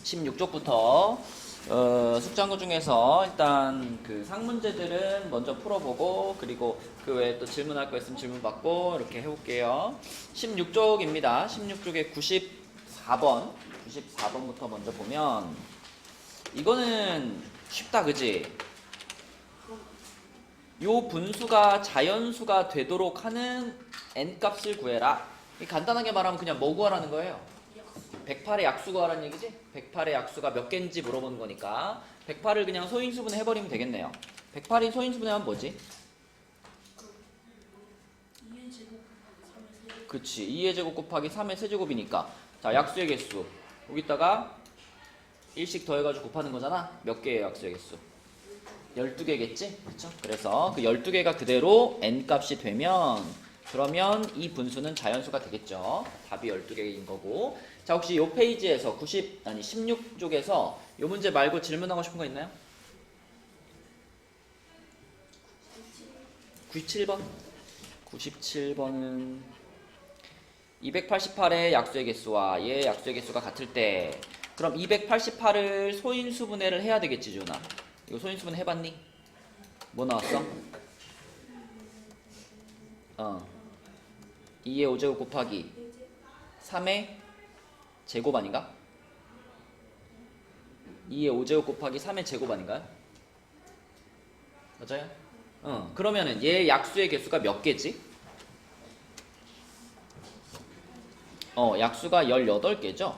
16쪽부터 숙제한 중에서 일단 그 상문제들은 먼저 풀어보고 그리고 그 외에 또 질문할 거 있으면 질문 받고 이렇게 해볼게요. 16쪽입니다. 16쪽에 94번부터 먼저 보면 이거는 쉽다 그지? 요 분수가 자연수가 되도록 하는 n값을 구해라. 간단하게 말하면 그냥 뭐 구하라는 거예요? 108의 약수 구하라는 얘기지? 108의 약수가 몇 개인지 물어보는 거니까 108을 그냥 소인수분해 해버리면 되겠네요. 108이 소인수분해하면 뭐지? 그치, 2의 제곱 곱하기 3의 세제곱이니까 자, 약수의 개수 여기다가 1씩 더해가지고 곱하는 거잖아. 몇 개의 약수의 개수? 12개겠지? 그쵸? 그래서 그 12개가 그대로 n값이 되면 그러면 이 분수는 자연수가 되겠죠. 답이 12개인 거고. 자, 혹시 이 페이지에서 16쪽에서 이 문제 말고 질문하고 싶은 거 있나요? 97번? 97번은 288의 약수의 개수와 얘의 약수의 개수가 같을 때 그럼 288을 소인수분해를 해야 되겠지, 준아. 이거 소인수분해 해봤니? 뭐 나왔어? 2의 5제곱 곱하기 3의 제곱 아닌가? 2의 5제곱 곱하기 3의 제곱 아닌가요? 맞아요? 그러면은 얘 약수의 개수가 몇 개지? 약수가 18개죠?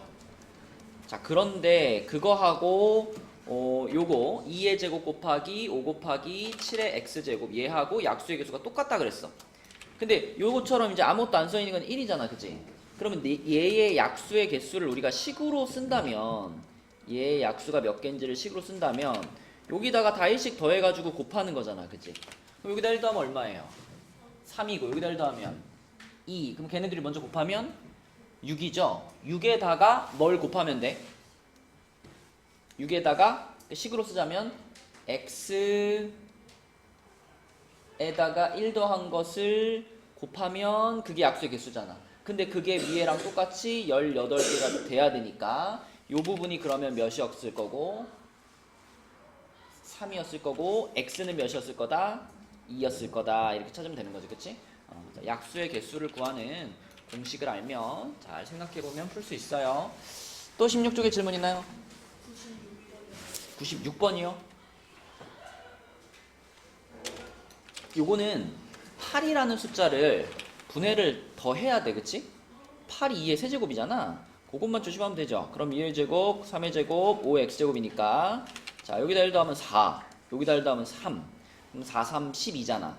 자, 그런데 그거하고 요거 2의 제곱 곱하기 5 곱하기 7의 x제곱 얘하고 약수의 개수가 똑같다 그랬어. 근데 요거처럼 이제 아무것도 안 써있는 건 1이잖아, 그치? 그러면 얘의 약수의 개수를 우리가 식으로 쓴다면 얘의 약수가 몇 개인지를 식으로 쓴다면 여기다가 다 1씩 더해가지고 곱하는 거잖아, 그치? 그럼 여기다 1 더하면 얼마예요? 3이고 여기다 1 더하면 2. 그럼 걔네들이 먼저 곱하면 6이죠? 6에다가 뭘 곱하면 돼? 6에다가 식으로 쓰자면 x에다가 1 더한 것을 곱하면 그게 약수의 개수잖아. 근데 그게 위에랑 똑같이 18개가 돼야 되니까 요 부분이 그러면 몇이었을 거고 3이었을 거고 x는 몇이었을 거다? 2였을 거다. 이렇게 찾으면 되는 거지, 그치? 약수의 개수를 구하는 공식을 알면 잘 생각해보면 풀 수 있어요. 또 16쪽에 질문 있나요? 96번이요? 요거는 8이라는 숫자를 분해를 더 해야 돼, 그치? 8이 2의 세제곱이잖아. 그것만 조심하면 되죠. 그럼 2의 제곱, 3의 제곱, 5의 x제곱이니까 자, 여기다 1 더하면 4, 여기다 1 더하면 3. 그럼 4, 3, 12잖아.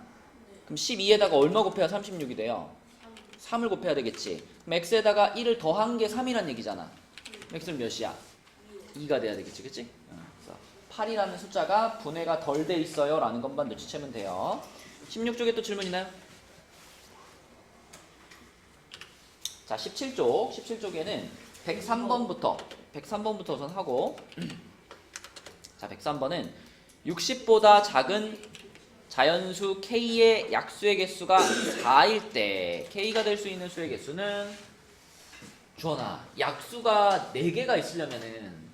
그럼 12에다가 얼마 곱해야 36이 돼요? 3을 곱해야 되겠지. 그럼 x에다가 1을 더한 게 3이란 얘기잖아. x는 몇이야? 2가 돼야 되겠지, 그치? 8이라는 숫자가 분해가 덜 돼 있어요 라는 것만 눈치채면 돼요. 16쪽에 또 질문 있나요? 자, 17쪽에는 103번부터 우선 하고 자, 103번은 60보다 작은 자연수 k의 약수의 개수가 4일 때 k가 될 수 있는 수의 개수는 주원아, 약수가 4개가 있으려면은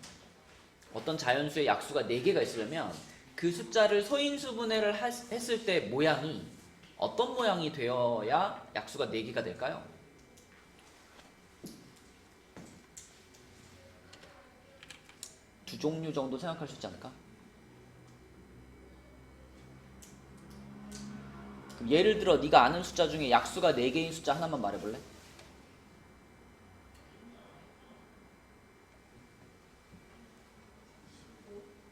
어떤 자연수의 약수가 4개가 있으려면 그 숫자를 소인수분해를 했을 때 모양이 어떤 모양이 되어야 약수가 4개가 될까요? 두 종류 정도 생각할 수 있지 않을까? 그럼 예를 들어 네가 아는 숫자 중에 약수가 4개인 숫자 하나만 말해볼래?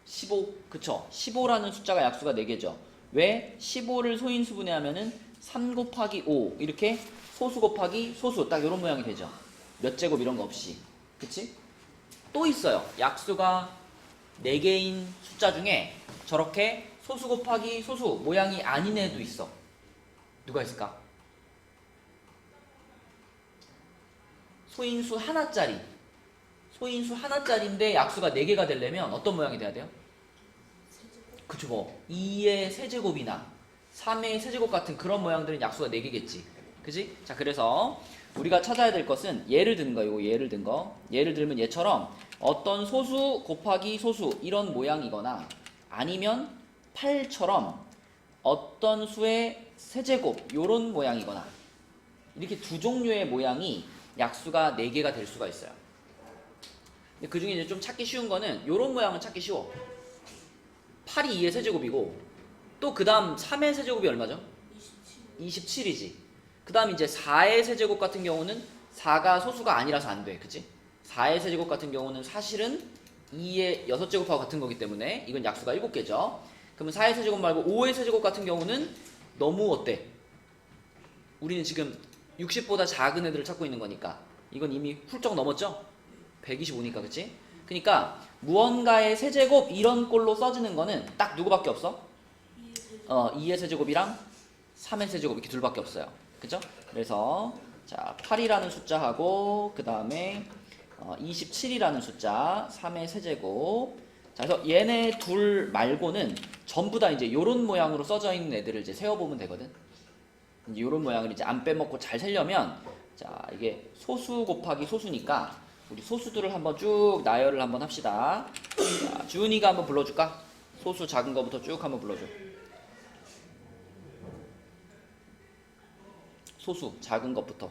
15, 그쵸? 15라는 숫자가 약수가 4개죠. 왜? 15를 소인수분해하면은 3 곱하기 5 이렇게 소수 곱하기 소수 딱 이런 모양이 되죠. 몇 제곱 이런 거 없이. 그치? 또 있어요. 약수가 4개인 숫자 중에 저렇게 소수 곱하기 소수 모양이 아닌 애도 있어. 누가 있을까? 소인수 하나짜리인데 약수가 4개가 되려면 어떤 모양이 돼야 돼요? 그쵸, 뭐 2의 세제곱이나 3의 세제곱 같은 그런 모양들은 약수가 4개겠지. 그지? 자, 그래서 우리가 찾아야 될 것은 예를 든 거, 예를 들면 얘처럼 어떤 소수 곱하기 소수 이런 모양이거나 아니면 8처럼 어떤 수의 세제곱 요런 모양이거나 이렇게 두 종류의 모양이 약수가 4개가 될 수가 있어요. 근데 그 중에 이제 좀 찾기 쉬운 거는 요런 모양은 찾기 쉬워. 8이 2의 세제곱이고 또 그 다음 3의 세제곱이 얼마죠? 27이지. 그 다음 이제 4의 세제곱 같은 경우는 4가 소수가 아니라서 안 돼. 그치? 4의 세제곱 같은 경우는 사실은 2의 6제곱하고 같은 거기 때문에 이건 약수가 7개죠. 그러면 4의 세제곱 말고 5의 세제곱 같은 경우는 너무 어때? 우리는 지금 60보다 작은 애들을 찾고 있는 거니까 이건 이미 훌쩍 넘었죠? 125니까 그치? 그러니까 무언가의 세제곱 이런 꼴로 써지는 거는 딱 누구밖에 없어? 2의 세제곱이랑 3의 세제곱 이렇게 둘밖에 없어요. 그죠? 그래서 자 8이라는 숫자하고 그 다음에 27이라는 숫자 3의 세제곱. 자 그래서 얘네 둘 말고는 전부 다 이제 요런 모양으로 써져 있는 애들을 이제 세어보면 되거든. 이제 요런 모양을 이제 안 빼먹고 잘 세려면 자 이게 소수 곱하기 소수니까 우리 소수들을 한번 쭉 나열을 한번 합시다. 자, 주은이가 한번 불러줄까? 소수 작은 거부터 쭉 한번 불러줘. 소수 작은 것부터.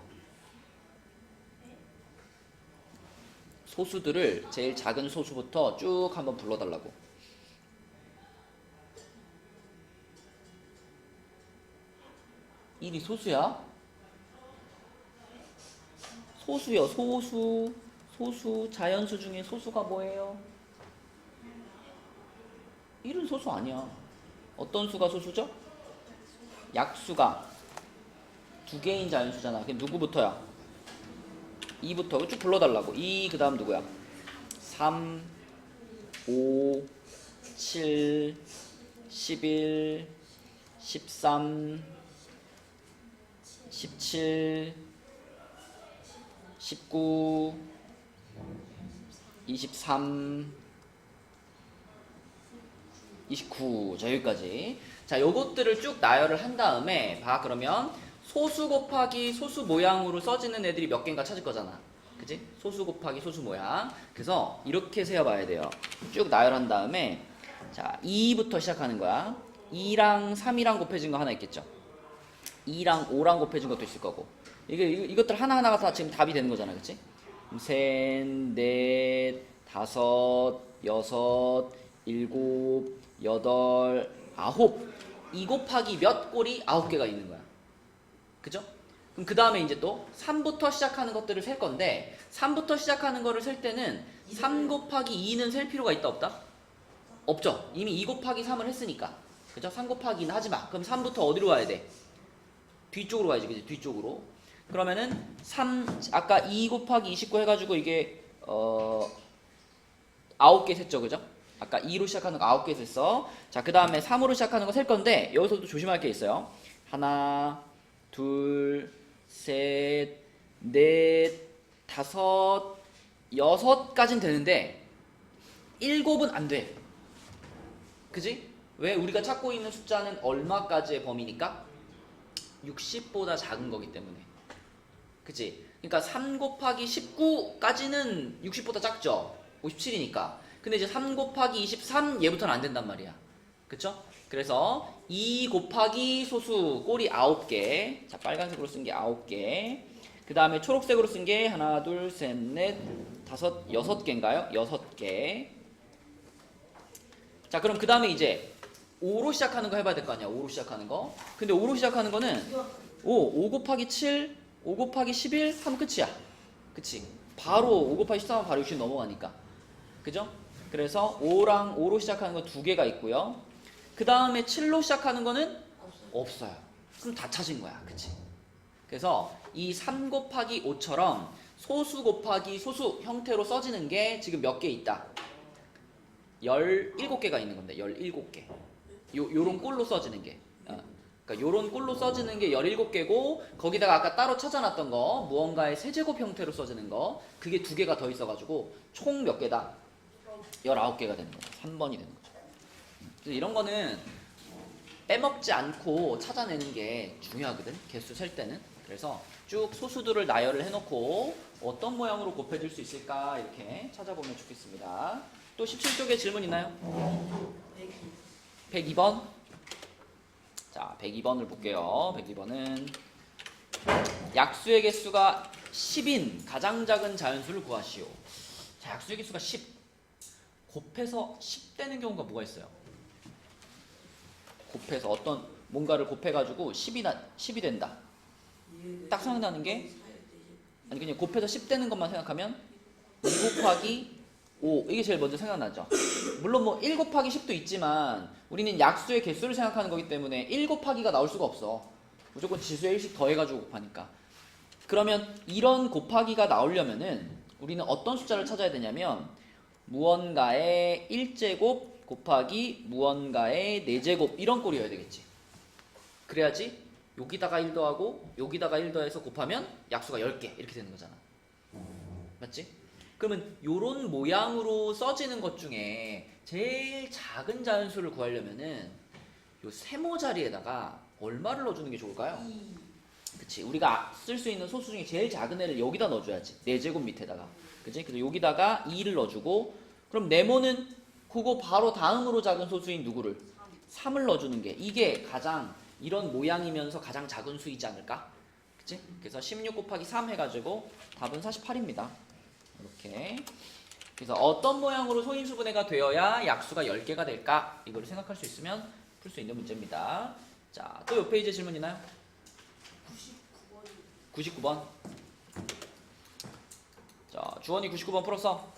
소수들을 제일 작은 소수부터 쭉 한번 불러달라고. 일이 소수야? 소수요. 소수. 소수. 자연수 중에 소수가 뭐예요? 1은 소수 아니야. 어떤 수가 소수죠? 약수가 2개인 자연수잖아. 그럼 누구부터야? 2부터 쭉 불러달라고. 2 그 다음 누구야? 3 5 7 11 13 17 19 23 29. 자 여기까지. 자 요것들을 쭉 나열을 한 다음에 봐. 그러면 소수 곱하기 소수 모양으로 써지는 애들이 몇 개인가 찾을 거잖아. 그치? 소수 곱하기 소수 모양. 그래서 이렇게 세어봐야 돼요. 쭉 나열한 다음에 자 2부터 시작하는 거야. 2랑 3이랑 곱해진 거 하나 있겠죠. 2랑 5랑 곱해진 것도 있을 거고. 이것들 하나하나가 다 지금 답이 되는 거잖아. 그치? 셋, 넷, 다섯, 여섯, 일곱, 여덟, 아홉. 2 곱하기 몇 꼴이 9개가 있는 거야. 그죠? 그럼 그 다음에 이제 또 3부터 시작하는 것들을 셀 건데 3부터 시작하는 거를 셀 때는 3 곱하기 2는 셀 필요가 있다 없다? 없죠. 이미 2 곱하기 3을 했으니까. 그죠? 3 곱하기 2는 하지 마. 그럼 3부터 어디로 와야 돼? 뒤쪽으로 가야지. 그지? 뒤쪽으로. 그러면은 3 아까 2 곱하기 29 해가지고 이게 9개 셌죠. 그죠? 아까 2로 시작하는 거 9개 셌어. 자 그 다음에 3으로 시작하는 거 셀 건데 여기서도 조심할 게 있어요. 하나 둘, 셋, 넷, 다섯, 6까진 되는데 7은 안 돼. 그지? 왜? 우리가 찾고 있는 숫자는 얼마까지의 범위니까? 60보다 작은 거기 때문에. 그치? 그러니까 3 곱하기 19까지는 60보다 작죠? 57이니까. 근데 이제 3 곱하기 23 얘부터는 안 된단 말이야. 그쵸? 그래서 2 곱하기 소수 꼴이 9개. 자, 빨간색으로 쓴 게 9개. 그 다음에 초록색으로 쓴 게 하나, 둘, 셋, 넷, 다섯, 6개인가요? 6개. 자, 그럼 그 다음에 이제 5로 시작하는 거 해봐야 될 거 아니야. 5로 시작하는 거. 근데 5로 시작하는 거는 5 곱하기 7, 5 곱하기 11 하면 끝이야. 그치? 바로 5 곱하기 13하면 바로 60 넘어가니까. 그죠? 그래서 5랑 5로 시작하는 거 2개가 있고요. 그 다음에 7로 시작하는 거는 없어요. 그럼 다 찾은 거야. 그치? 그래서 이 3 곱하기 5처럼 소수 곱하기 소수 형태로 써지는 게 지금 몇 개 있다? 17개가 있는 겁니다. 17개. 요런 꼴로 써지는 게. 그러니까 요런 꼴로 써지는 게 17개고 거기다가 아까 따로 찾아놨던 거 무언가의 세제곱 형태로 써지는 거 그게 2개가 더 있어가지고 총 몇 개다? 19개가 되는 거죠. 3번이 되는 거죠. 그래서 이런 거는 빼먹지 않고 찾아내는 게 중요하거든. 개수 셀 때는. 그래서 쭉 소수들을 나열을 해놓고 어떤 모양으로 곱해질 수 있을까 이렇게 찾아보면 좋겠습니다. 또 17쪽에 질문 있나요? 102번. 자, 102번을 볼게요. 102번은 약수의 개수가 10인 가장 작은 자연수를 구하시오. 자, 약수의 개수가 10. 곱해서 10 되는 경우가 뭐가 있어요? 곱해서 어떤 뭔가를 곱해가지고 10이 된다. 딱 생각나는 게 아니 그냥 곱해서 10 되는 것만 생각하면 2 곱하기 5 이게 제일 먼저 생각나죠. 물론 뭐 1 곱하기 10도 있지만 우리는 약수의 개수를 생각하는 거기 때문에 1 곱하기가 나올 수가 없어. 무조건 지수에 1씩 더해가지고 곱하니까. 그러면 이런 곱하기가 나오려면은 우리는 어떤 숫자를 찾아야 되냐면 무언가의 1제곱 곱하기 무언가의 4제곱 이런 꼴이어야 되겠지. 그래야지 여기다가 1 더하고 여기다가 1 더해서 곱하면 약수가 10개 이렇게 되는 거잖아. 맞지? 그러면 요런 모양으로 써지는 것 중에 제일 작은 자연수를 구하려면은 요 세모 자리에다가 얼마를 넣어주는 게 좋을까요? 그치, 우리가 쓸 수 있는 소수 중에 제일 작은 애를 여기다 넣어줘야지. 4제곱 밑에다가. 그치? 그래서 여기다가 2를 넣어주고 그럼 네모는 그거 바로 다음으로 작은 소수인 누구를? 3을 넣어주는 게 이게 가장 이런 모양이면서 가장 작은 수이지 않을까? 그치? 그래서 16 곱하기 3 해가지고 답은 48입니다. 이렇게. 그래서 어떤 모양으로 소인수분해가 되어야 약수가 10개가 될까? 이걸 생각할 수 있으면 풀 수 있는 문제입니다. 자, 또 옆 페이지에 질문 있나요? 99번. 자, 주원이 99번 풀었어?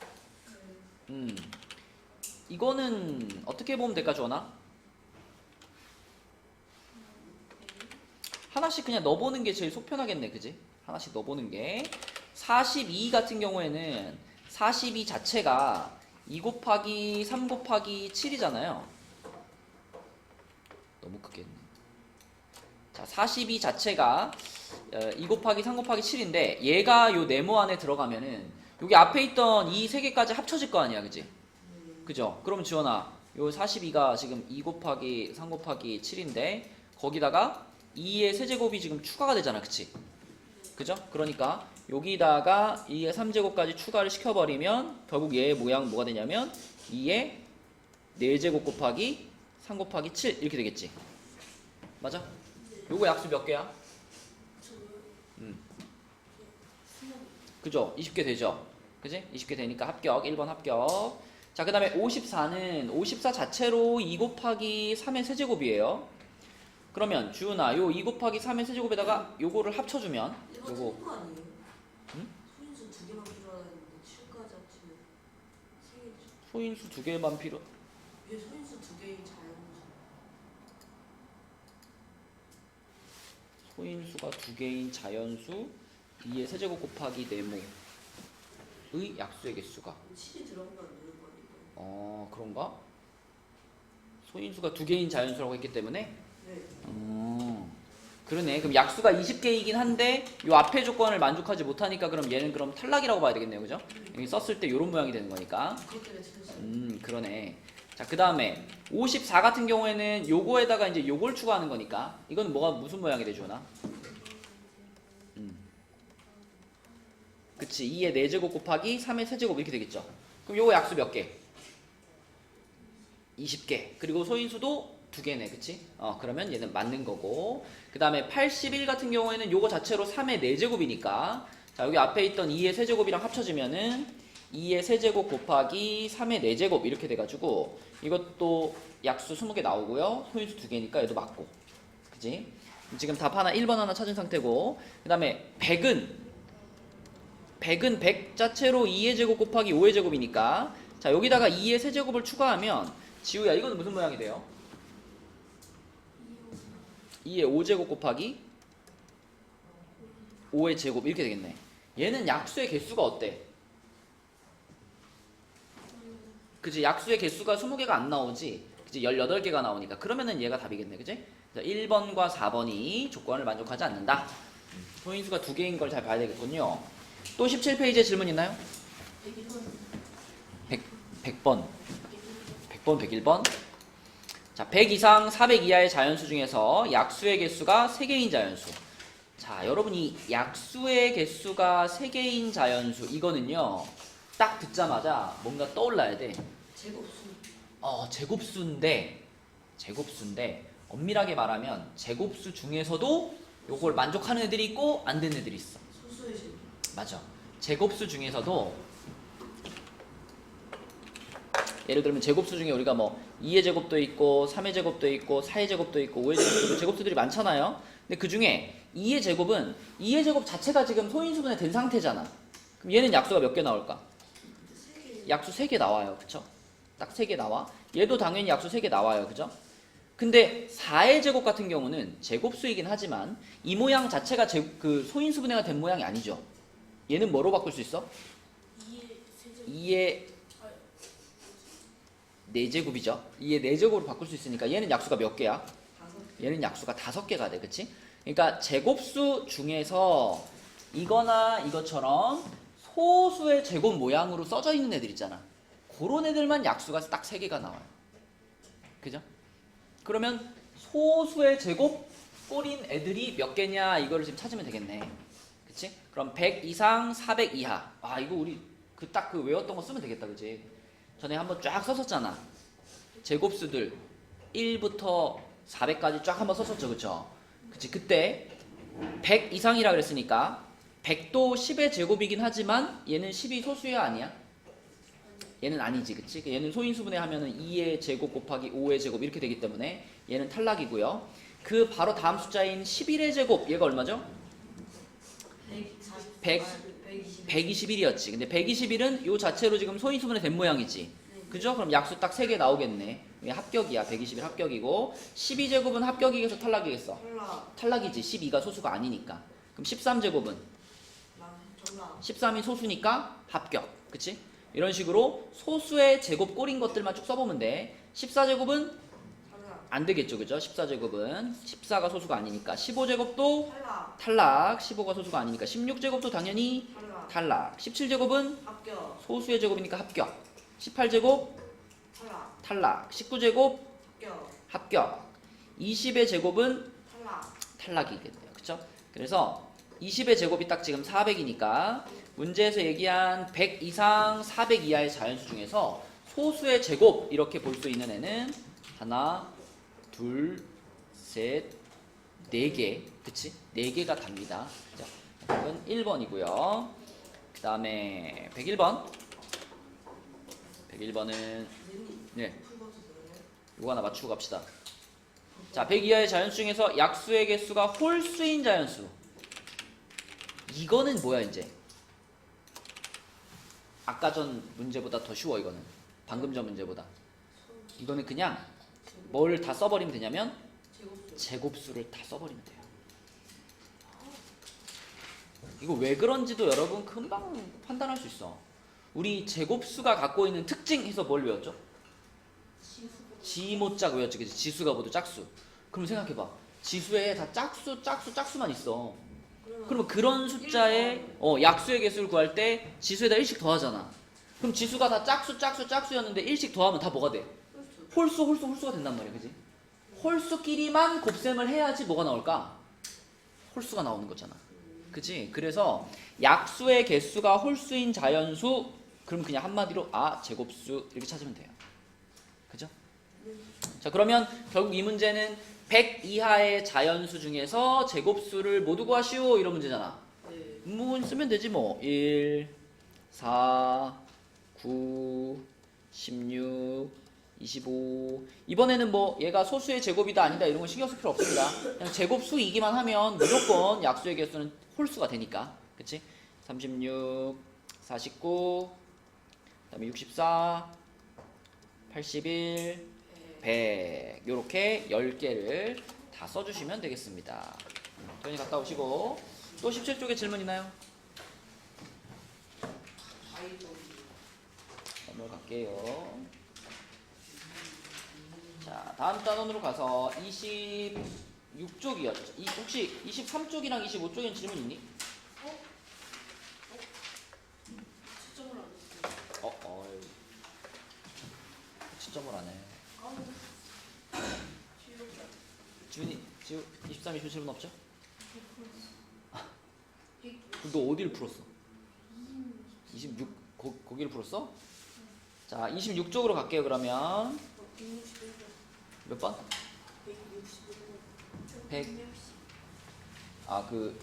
이거는 어떻게 보면 될까, 주원아? 하나씩 그냥 넣어보는 게 제일 속편하겠네, 그지? 하나씩 넣어보는 게. 42 같은 경우에는 42 자체가 2 곱하기 3 곱하기 7이잖아요. 너무 크게 했네. 자, 42 자체가 2 곱하기 3 곱하기 7인데 얘가 요 네모 안에 들어가면은 여기 앞에 있던 이 세 개까지 합쳐질 거 아니야, 그지? 그죠? 그러면 지원아, 요 42가 지금 2 곱하기 3 곱하기 7인데 거기다가 2의 세제곱이 지금 추가가 되잖아, 그치? 그죠? 그러니까 여기다가 2의 3제곱까지 추가를 시켜버리면 결국 얘의 모양은 뭐가 되냐면 2의 4제곱 곱하기 3 곱하기 7 이렇게 되겠지? 맞아? 요거 약수 몇 개야? 그죠? 20개 되죠? 그지? 20개 되니까 합격. 1번 합격. 자, 그 다음에 54는 54 자체로 2 곱하기 3의 세제곱이에요. 그러면 주은아, 요 2 곱하기 3의 세제곱에다가 요거를 합쳐주면 요거 응? 소인수 2개만 필요하는데 7까지 합치면 3개죠. 소인수 2개만 필요. 왜 소인수 2개인 자연수? 소인수가 2개인 자연수 2의 세제곱 곱하기 네모의 약수의 개수가 7이 들어가면 안 되는 거 아니에요? 그런가? 소인수가 2개인 자연수라고 했기 때문에 네. 그러네. 그럼 약수가 20개이긴 한데 요 앞에 조건을 만족하지 못하니까 그럼 얘는 그럼 탈락이라고 봐야 되겠네요. 그죠? 여기 썼을 때 요런 모양이 되는 거니까. 그것 때문에 틀렸어요. 그러네. 자, 그 다음에 54 같은 경우에는 요거에다가 이제 요걸 추가하는 거니까 이건 뭐가 무슨 모양이 되죠, 나? 그치. 2의 4제곱 곱하기 3의 세제곱 이렇게 되겠죠. 그럼 요거 약수 몇 개? 20개. 그리고 소인수도 2개네. 그치? 그러면 얘는 맞는 거고. 그 다음에 81 같은 경우에는 요거 자체로 3의 4제곱이니까 자, 여기 앞에 있던 2의 세제곱이랑 합쳐지면은 2의 세제곱 곱하기 3의 4제곱 이렇게 돼가지고 이것도 약수 20개 나오고요. 소인수 2개니까 얘도 맞고. 그치? 지금 답 하나 1번 하나 찾은 상태고 그 다음에 100은 100 자체로 2의 제곱 곱하기 5의 제곱이니까 자, 여기다가 2의 세제곱을 추가하면 지우야, 이거는 무슨 모양이 돼요? 2의 5제곱 곱하기 5의 제곱 이렇게 되겠네. 얘는 약수의 개수가 어때? 그치? 약수의 개수가 20개가 안 나오지? 그치? 18개가 나오니까 그러면은 얘가 답이겠네. 그치? 1번과 4번이 조건을 만족하지 않는다. 소인수가 2개인 걸 잘 봐야 되겠군요. 또 17페이지에 질문 있나요? 100번 101번. 자, 100 이상 400 이하의 자연수 중에서 약수의 개수가 3개인 자연수. 자, 여러분이 약수의 개수가 3개인 자연수 이거는요. 딱 듣자마자 뭔가 떠올라야 돼. 제곱수. 제곱수인데 엄밀하게 말하면 제곱수 중에서도 요걸 만족하는 애들이 있고 안 되는 애들이 있어. 소수의 제곱. 맞아. 제곱수 중에서도 예를 들면 제곱수 중에 우리가 뭐 2의 제곱도 있고 3의 제곱도 있고 4의 제곱도 있고 5의 제곱도 있고 제곱수들이 많잖아요. 근데 그 중에 2의 제곱은 2의 제곱 자체가 지금 소인수분해 된 상태잖아. 그럼 얘는 약수가 몇 개 나올까? 근데 3개. 약수 3개 나와요. 그쵸? 딱 3개 나와. 얘도 당연히 약수 3개 나와요. 그죠? 근데 4의 제곱 같은 경우는 제곱수이긴 하지만 이 모양 자체가 그 소인수분해가 된 모양이 아니죠. 얘는 뭐로 바꿀 수 있어? 2의 세제곱. 2의 4제곱이죠. 2의 4제곱으로 바꿀 수 있으니까 얘는 약수가 몇 개야? 5개. 얘는 약수가 5개가 돼. 그치? 그러니까 제곱수 중에서 이거나 이것처럼 소수의 제곱 모양으로 써져 있는 애들 있잖아. 그런 애들만 약수가 딱 3개가 나와요. 그죠? 그러면 소수의 제곱 꼴인 애들이 몇 개냐 이거를 지금 찾으면 되겠네. 그치? 그럼 100 이상 400 이하. 아 이거 우리 딱 그 외웠던 거 쓰면 되겠다. 그치? 전에 한번 쫙 썼었잖아. 제곱수들 1부터 400까지 쫙 한번 썼었죠. 그쵸? 그치? 그때 100 이상이라 그랬으니까 100도 10의 제곱이긴 하지만 얘는 10이 소수야 아니야? 얘는 아니지. 그치? 얘는 소인수분해 하면은 2의 제곱 곱하기 5의 제곱 이렇게 되기 때문에 얘는 탈락이고요. 그 바로 다음 숫자인 11의 제곱 얘가 얼마죠? 121이었지. 근데 121은 요 자체로 지금 소인수분해 된 모양이지. 그죠? 그럼 약수 딱 3개 나오겠네. 이게 합격이야. 121 합격이고 12제곱은 합격이겠어 탈락이겠어? 탈락. 탈락이지. 12가 소수가 아니니까. 그럼 13제곱은? 정답. 13이 소수니까 합격. 그치? 이런 식으로 소수의 제곱 꼴인 것들만 쭉 써보면 돼. 14제곱은? 탈락. 안 되겠죠. 그죠? 14제곱은 14가 소수가 아니니까 15제곱도 탈락. 탈락. 15가 소수가 아니니까 16제곱도 당연히 탈락. 탈락. 17제곱은 합격. 소수의 제곱이니까 합격. 18제곱 탈락. 탈락. 19제곱 합격. 합격. 20의 제곱은 탈락. 탈락이겠네요. 그쵸? 그래서 20의 제곱이 딱 지금 400이니까 문제에서 얘기한 100 이상 400 이하의 자연수 중에서 소수의 제곱 이렇게 볼 수 있는 애는 하나, 둘, 셋, 4개. 그치? 4개가 답니다. 그죠? 이건 1번이고요. 그 다음에 101번. 101번은 네, 이거 하나 맞추고 갑시다. 자, 100 이하의 자연수 중에서 약수의 개수가 홀수인 자연수. 이거는 뭐야 이제? 아까 전 문제보다 더 쉬워 이거는. 방금 전 문제보다. 이거는 그냥 뭘 다 써버리면 되냐면 제곱수. 제곱수를 다 써버리면 돼요. 이거 왜 그런지도 여러분 금방 판단할 수 있어. 우리 제곱수가 갖고 있는 특징 해서 뭘 외웠죠? 지모짝 외웠지. 그치? 지수가 모두 짝수. 그럼 생각해봐. 지수에 다 짝수만 있어. 그러면 그런 숫자의 약수의 개수를 구할 때 지수에다 1씩 더하잖아. 그럼 지수가 다 짝수였는데 1씩 더하면 다 뭐가 돼? 홀수가 된단 말이야. 그지? 홀수끼리만 곱셈을 해야지 뭐가 나올까? 홀수가 나오는 거잖아. 그지? 그래서 약수의 개수가 홀수인 자연수 그럼 그냥 한마디로 제곱수 이렇게 찾으면 돼요. 그죠? 자, 그러면 결국 이 문제는 100 이하의 자연수 중에서 제곱수를 모두 구하시오 이런 문제잖아. 뭐 쓰면 되지 뭐. 1, 4, 9, 16, 25. 이번에는 뭐 얘가 소수의 제곱이다 아니다 이런 거 신경 쓸 필요 없습니다. 그냥 제곱수이기만 하면 무조건 약수의 개수는 홀수가 되니까. 그치? 36, 49, 그다음에 64, 81, 100 요렇게 10개를 다 써주시면 되겠습니다. 도현이 갔다 오시고 또 17쪽에 질문 있나요? 넘어갈게요. 자, 다음 단원으로 가서 26쪽이었죠. 혹시 23쪽이랑 25쪽에는 질문 있니? 채점을 안 했어요. 채점을 안 해. 지훈이 23, 27은 없죠? 그럼 너 어디를 풀었어? 26 거기를 풀었어? 자, 26쪽으로 갈게요. 그러면 161번. 몇 번? 161번. 100. 아, 그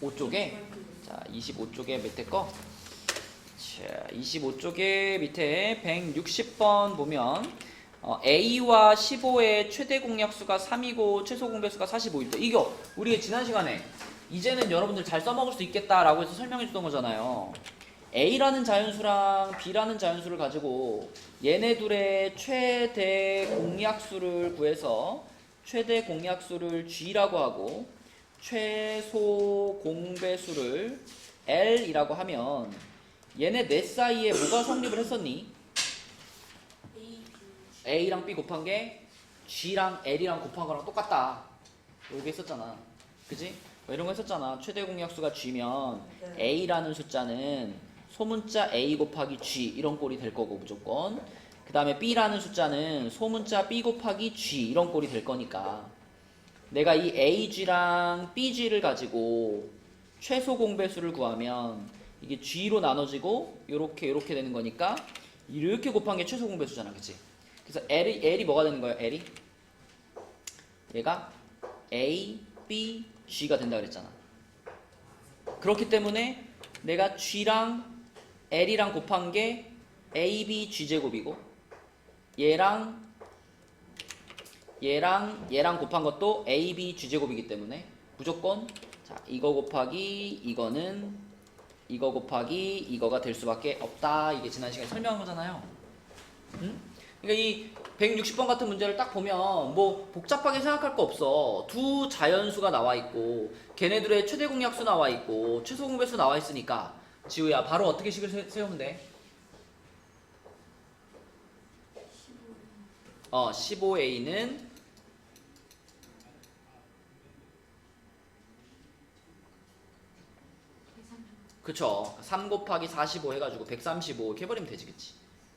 25쪽에. 자, 25쪽에 밑에 거. 자, 25쪽에 밑에 160번 보면 A와 15의 최대 공약수가 3이고 최소 공배수가 45일 때. 이거 우리가 지난 시간에 이제는 여러분들 잘 써먹을 수 있겠다라고 해서 설명해 주던 거잖아요. A라는 자연수랑 B라는 자연수를 가지고 얘네 둘의 최대 공약수를 구해서 최대 공약수를 G라고 하고 최소 공배수를 L이라고 하면 얘네 넷 사이에 뭐가 성립을 했었니? A랑 B 곱한 게 G랑 L이랑 곱한 거랑 똑같다. 이렇게 했었잖아. 그지? 뭐 이런 거 했었잖아. 최대 공약수가 G면 A라는 숫자는 소문자 A 곱하기 G 이런 꼴이 될 거고 무조건. 그 다음에 B라는 숫자는 소문자 B 곱하기 G 이런 꼴이 될 거니까 내가 이 AG랑 BG를 가지고 최소 공배수를 구하면 이게 G로 나눠지고 요렇게 되는 거니까 이렇게 곱한 게 최소 공배수잖아. 그치? 그래서 L이 뭐가 되는 거예요? L이? 얘가 A, B, G가 된다 그랬잖아. 그렇기 때문에 내가 G랑 L이랑 곱한 게 A, B, G 제곱이고 얘랑 곱한 것도 A, B, G 제곱이기 때문에 무조건 자 이거 곱하기 이거는 이거 곱하기 이거가 될 수밖에 없다. 이게 지난 시간에 설명한 거잖아요. 응? 그러니까 이 160번 같은 문제를 딱 보면 뭐 복잡하게 생각할 거 없어. 두 자연수가 나와 있고 걔네들의 최대 공약수 나와 있고 최소 공배수 나와 있으니까 지우야 바로 어떻게 식을 세우면 돼? 15A는 그쵸. 3 곱하기 45 해가지고 135 이렇게 해버리면 되지, 그치?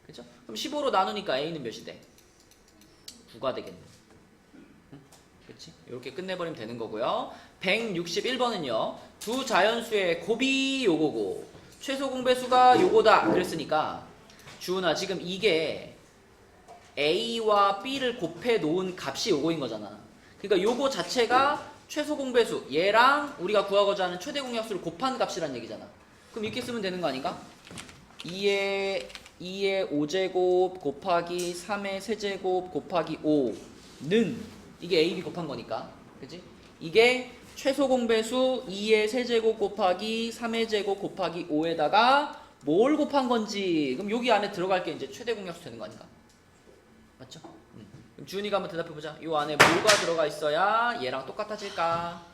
그쵸? 그럼 15로 나누니까 A는 몇이 돼? 9가 되겠네. 응? 그치? 이렇게 끝내버리면 되는 거고요. 161번은요. 두 자연수의 곱이 요거고 최소 공배수가 요거다 그랬으니까 주은아 지금 이게 A와 B를 곱해 놓은 값이 요거인 거잖아. 그러니까 요거 자체가 최소 공배수 얘랑 우리가 구하고자 하는 최대 공약수를 곱한 값이란 얘기잖아. 그럼 이렇게 쓰면 되는 거 아닌가? 2의 5제곱 곱하기 3의 세제곱 곱하기 5는 이게 A, B 곱한 거니까. 그치? 이게 최소 공배수 2의 세제곱 곱하기 3의 제곱 곱하기 5에다가 뭘 곱한 건지 그럼 여기 안에 들어갈 게 이제 최대 공약수 되는 거 아닌가? 맞죠? 그럼 주은이가 한번 대답해보자. 이 안에 뭐가 들어가 있어야 얘랑 똑같아질까?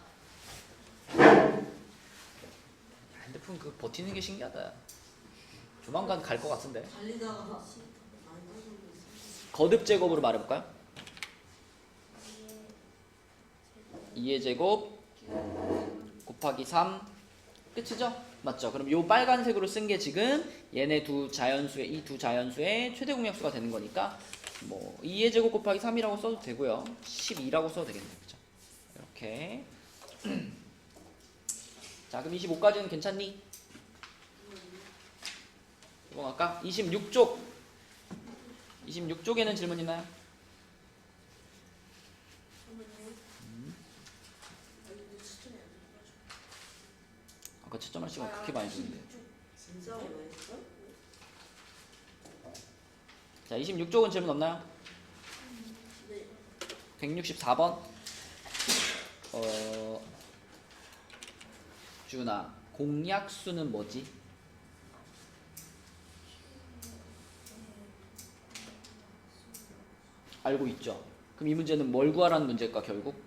핸드폰 그 버티는 게 신기하다. 조만간 갈 것 같은데. 달리다가 많이 거듭 제곱으로 말해볼까요? 2의 제곱 곱하기 3 끝이죠? 맞죠? 그럼 요 빨간색으로 쓴 게 지금 얘네 두 자연수의 이 두 자연수의 최대 공약수가 되는 거니까 뭐 2의 제곱 곱하기 3이라고 써도 되고요. 12라고 써도 되겠네요. 그죠? 이렇게. 자, 그럼 25까지는 괜찮니? 넘어갈까? 26쪽. 26쪽에는 질문 있나요? 아까 채점할 시간 그렇게 많이 주는데. 진짜 어려웠어? 자, 26쪽은 질문 없나요? 네. 164번. 주은아, 공약수는 뭐지? 알고 있죠? 그럼 이 문제는 뭘 구하라는 문제일까 결국?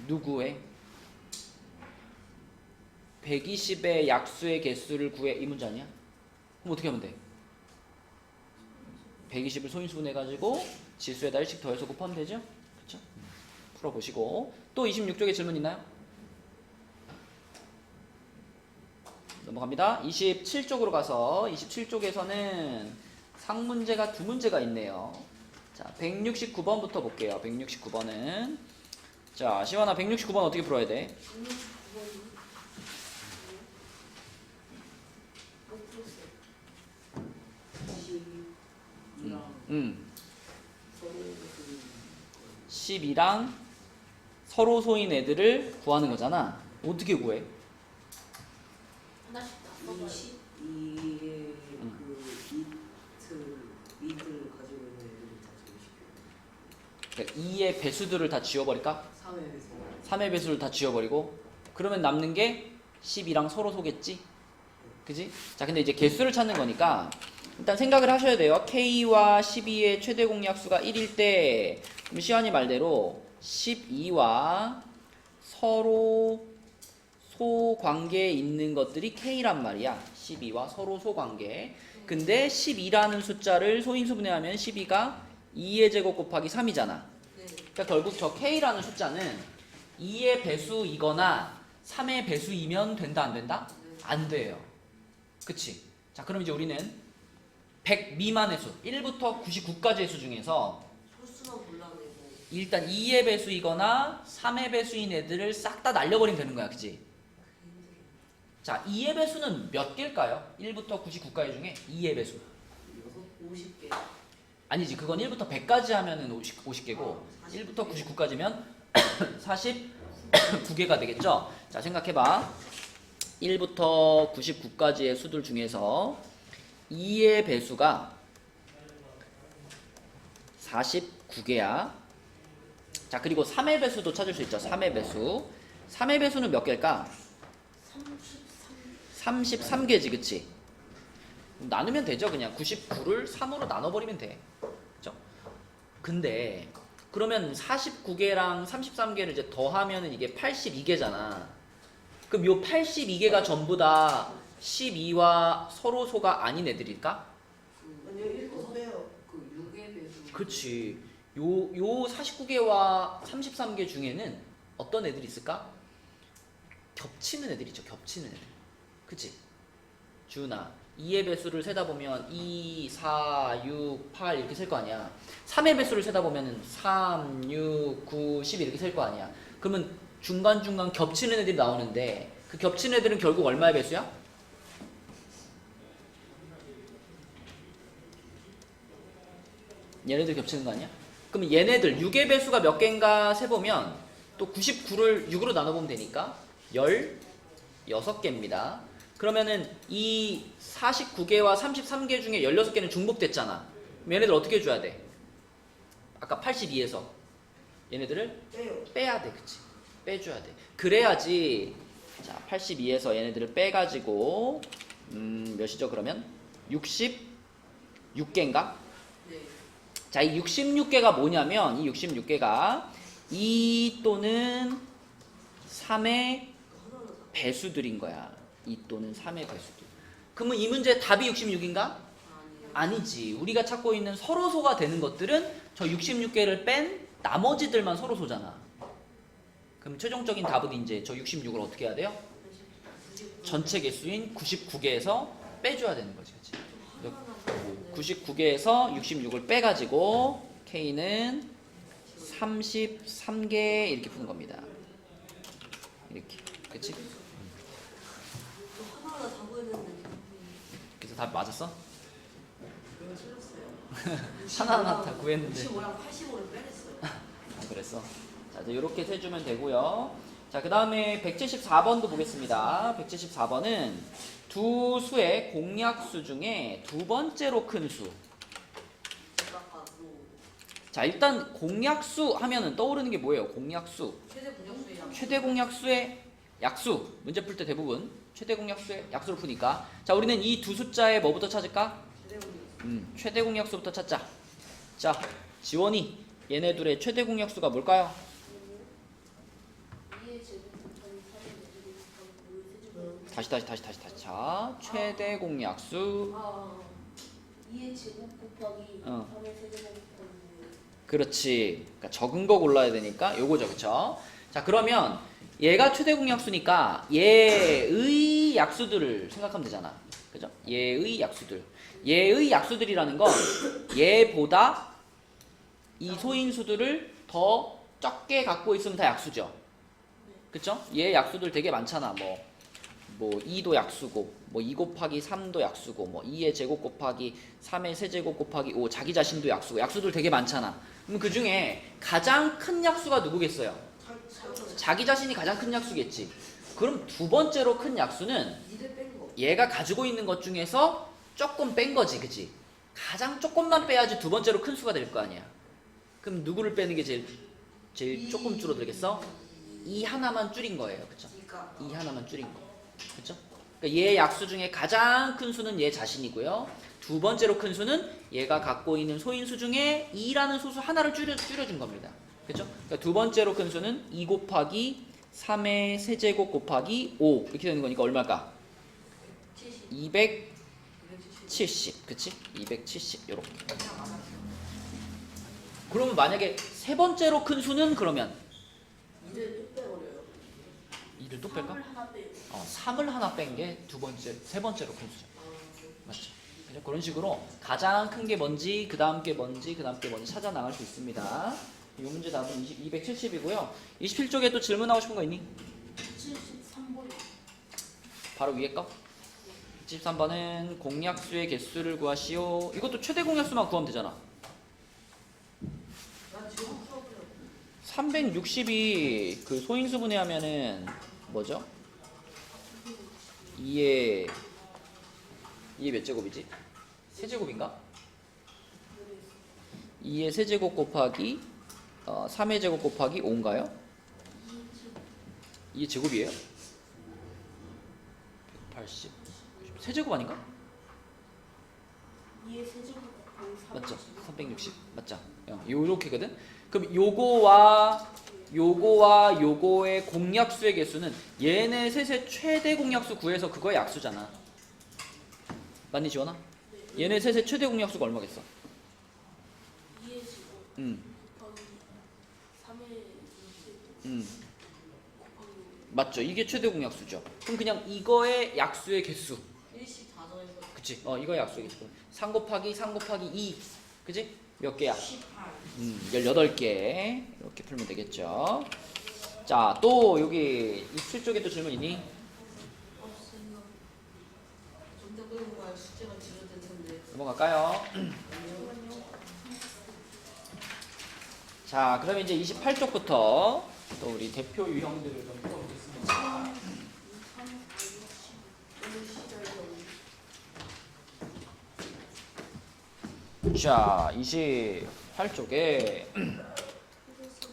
누구의? 120의 약수의 개수를 구해 이 문제 아니야? 그럼 어떻게 하면 돼? 120을 소인수분해가지고 지수에다 1씩 더해서 곱하면 되죠? 그쵸? 풀어보시고 또 26쪽에 질문 있나요? 넘어갑니다. 27쪽으로 가서 27쪽에서는 상문제가 두 문제가 있네요. 자, 169번부터 볼게요. 169번은 자, 시원아 169번 어떻게 풀어야 돼? 169번. 못 풀었어요. 12랑 서로 12랑 서로 소인 애들을 구하는 거잖아. 어떻게 구해? 하나씩 다 써봐요. 22의 그 밑을 가지고 있는 애들을 다 제외시켜요. 그러니까 2의 배수들을 다 지워버릴까? 3의 3의 배수를 다 지워버리고 그러면 남는 게 12랑 서로 소겠지? 그지? 자, 근데 이제 개수를 찾는 거니까 일단 생각을 하셔야 돼요. K와 12의 최대 공약수가 1일 때 그럼 시환이 말대로 12와 서로 소관계에 있는 것들이 K란 말이야. 12와 서로 소관계. 근데 12라는 숫자를 소인수분해하면 12가 2의 제곱 곱하기 3이잖아. 네. 그러니까 결국 저 K라는 숫자는 2의 배수이거나 3의 배수이면 된다 안 된다? 안 돼요. 그치? 자, 그럼 이제 우리는 100 미만의 수 1부터 99까지의 수 중에서 소수만 골라내고 일단 2의 배수이거나 3의 배수인 애들을 싹 다 날려버리면 되는 거야. 그치? 자, 2의 배수는 몇 개일까요? 1부터 99까지 중에 2의 배수 50개. 아니지, 그건 1부터 100까지 하면은 50개고 1부터 99까지면 49개가 되겠죠? 자, 생각해봐. 1부터 99까지의 수들 중에서 2의 배수가 49개야. 자, 그리고 3의 배수도 찾을 수 있죠. 3의 배수. 3의 배수는 몇 개일까? 33개지, 그치? 나누면 되죠. 그냥 99를 3으로 나눠버리면 돼. 그죠? 근데 그러면 49개랑 33개를 이제 더하면은 이게 82개잖아. 그럼 요 82개가 전부 다 12와 서로 소가 아닌 애들일까? 아니요, 1도 빼요. 그 6의 배수. 그치. 요 49개와 33개 중에는 어떤 애들이 있을까? 겹치는 애들이 있죠. 겹치는 애들. 그치? 주은아, 2의 배수를 세다 보면 2, 4, 6, 8 이렇게 셀 거 아니야. 3의 배수를 세다 보면 3, 6, 9, 10 이렇게 셀 거 아니야. 그러면 중간중간 겹치는 애들이 나오는데 그 겹치는 애들은 결국 얼마의 배수야? 얘네들 겹치는 거 아니야? 그럼 얘네들 6의 배수가 몇 개인가 세보면 또 99를 6으로 나눠보면 되니까 16개입니다. 그러면은 이 49개와 33개 중에 16개는 중복됐잖아. 그럼 얘네들 어떻게 해줘야 돼? 아까 82에서 얘네들을 빼요. 빼야 돼. 그치? 빼줘야 돼. 그래야지. 자, 82에서 얘네들을 빼가지고 몇이죠 그러면? 66개인가? 네. 자, 이 66개가 뭐냐면 이 66개가 2 또는 3의 하나는 배수들인 거야. 2 또는 3의 배수들. 그러면 이 문제 답이 66인가? 아니에요. 아니지. 우리가 찾고 있는 서로소가 되는 것들은 저 66개를 뺀 나머지들만 서로소잖아. 그럼 최종적인 답은 이제 저 66을 어떻게 해야 돼요? 전체 개수인 99개에서 빼줘야 되는 거지. 그치? 99개에서 66을 빼가지고 K는 33개 이렇게 푸는 겁니다. 이렇게. 그치? 하나하나 다 보였는데 그래서 답 맞았어? 왜 틀렸어요? 하나하나 다 구했는데. 65랑 85를 빼냈어요. 아, 그랬어? 자, 이렇게 세주면 되고요. 자, 그 다음에 174번도 보겠습니다. 174번은 두 수의 공약수 중에 두 번째로 큰 수. 자, 일단 공약수 하면은 떠오르는 게 뭐예요? 공약수. 최대 공약수의 최대 공약수의 약수. 문제 풀 때 대부분 최대 공약수의 약수를 푸니까. 자, 우리는 이 두 숫자의 뭐부터 찾을까? 최대 공약수. 최대 공약수부터 찾자. 자, 지원이 얘네 둘의 최대 공약수가 뭘까요? 2의 제곱 곱하기 3의 제곱 곱하기 5의 세제곱. 다시. 자, 최대 공약수. 2의 제곱 곱하기 어. 3의 세제곱 곱하기 5의. 그렇지. 그러니까 적은 거 골라야 되니까 요거죠. 그쵸? 자, 그러면 얘가 최대 공약수니까 얘의 약수들을 생각하면 되잖아. 그죠? 얘의 약수들. 얘의 약수들이라는 건 얘보다 이 소인수들을 더 적게 갖고 있으면 다 약수죠. 그쵸? 얘 약수들 되게 많잖아. 뭐 2도 약수고, 뭐 2 곱하기 3도 약수고, 뭐 2의 제곱 곱하기 3의 세제곱 곱하기 5, 자기 자신도 약수고, 약수들 되게 많잖아. 그럼 그 중에 가장 큰 약수가 누구겠어요? 자기 자신이 가장 큰 약수겠지. 그럼 두 번째로 큰 약수는 얘가 가지고 있는 것 중에서 조금 뺀 거지, 그치? 가장 조금만 빼야지 두 번째로 큰 수가 될 거 아니야. 그럼 누구를 빼는 게 제일 조금 줄어들겠어? 이 하나만 줄인 거예요, 그쵸? 이 하나만 줄인 거, 그쵸? 그러니까 얘 약수 중에 가장 큰 수는 얘 자신이고요. 두 번째로 큰 수는 얘가 갖고 있는 소인수 중에 2라는 소수 하나를 줄여준 겁니다. 그쵸? 그러니까 두 번째로 큰 수는 2 곱하기 3의 세제곱 곱하기 5 이렇게 되는 거니까 얼마일까? 270, 그치? 270 요렇게. 그러면 만약에 세 번째로 큰 수는 그러면 2를 또 빼버려요. 2를 또 뺄까? 3을 하나 빼요. 3을 하나 뺀 게 세 번째로 큰 수죠. 맞죠? 그죠? 그런 식으로 가장 큰 게 뭔지, 그 다음 게 뭔지, 그 다음 게 뭔지 찾아 나갈 수 있습니다. 이 문제 답은 270이고요. 27쪽에 또 질문하고 싶은 거 있니? 73번이요. 바로 위에 거. 23번은 공약수의 개수를 구하시오. 이것도 최대 공약수만 구하면 되잖아. 나 지금 수업을 360이 그 소인수 분해하면은 뭐죠? 2의 몇 제곱이지? 세제곱인가? 2의 세제곱 곱하기 3의 제곱 곱하기 5인가요? 2의 제곱이에요? 180 세제곱 아닌가? 2의 세제곱 곱하기 3. 맞죠? 360 맞죠? 요렇게거든? 그럼 요거와 요거의 공약수의 개수는 얘네 셋의 최대 공약수 구해서 그거의 약수잖아. 맞니 지원아? 얘네 셋의 최대 공약수가 얼마겠어? 2의 제곱 응. 곱하기 3의 제곱 응. 곱하기 맞죠? 이게 최대 공약수죠. 그럼 그냥 이거의 약수의 개수. 114점에서 그치? 이거의 약수의 개수. 3 곱하기 2. 그치? 몇 개야? 18. 18개. 이렇게 풀면 되겠죠. 자, 또 여기 27쪽에 또 질문 있니? 없으면 좀더 끄는 거야. 숙제가 줄어들 텐데. 넘어갈까요? 자, 그럼 이제 28쪽부터 또 우리 대표 유형들을 좀 풀어보겠습니다. 자, 28쪽에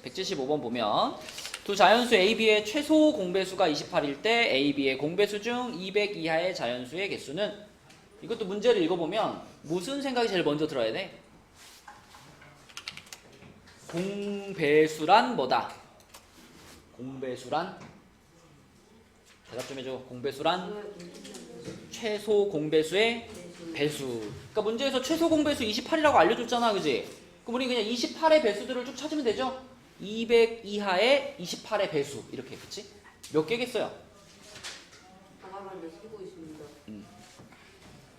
175번 보면 두 자연수 A, B의 최소 공배수가 28일 때 A, B의 공배수 중 200 이하의 자연수의 개수는 이것도 문제를 읽어보면 무슨 생각이 제일 먼저 들어야 돼? 공배수란 뭐다? 공배수란 대답 좀 해줘. 공배수란 최소 공배수의 배수. 그러니까 문제에서 최소 공배수 28이라고 알려줬잖아, 그지? 그럼 우리 그냥 28의 배수들을 쭉 찾으면 되죠? 200 이하의 28의 배수 이렇게, 그치? 몇 개겠어요? 잠깐만 내 쓰고 있습니다.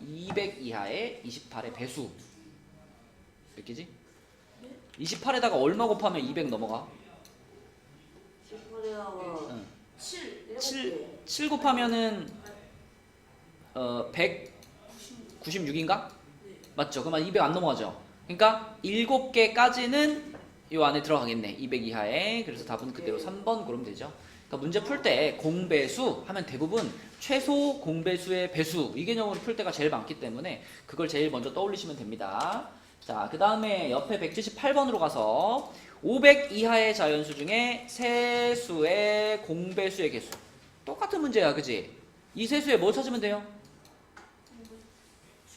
200 이하의 28의 배수 몇 개지? 28에다가 얼마 곱하면 200 넘어가? 18에다가 응. 7 7 곱하면은 196인가? 맞죠? 그러면 200 안 넘어가죠? 그러니까 7개까지는 요 안에 들어가겠네. 200 이하에. 그래서 답은 그대로 3번 고르면 되죠. 그러니까 문제 풀 때 공배수 하면 대부분 최소 공배수의 배수 이 개념으로 풀 때가 제일 많기 때문에 그걸 제일 먼저 떠올리시면 됩니다. 자, 그 다음에 옆에 178번으로 가서 500 이하의 자연수 중에 세수의 공배수의 개수. 똑같은 문제야, 그지? 이 세수에 뭐 찾으면 돼요?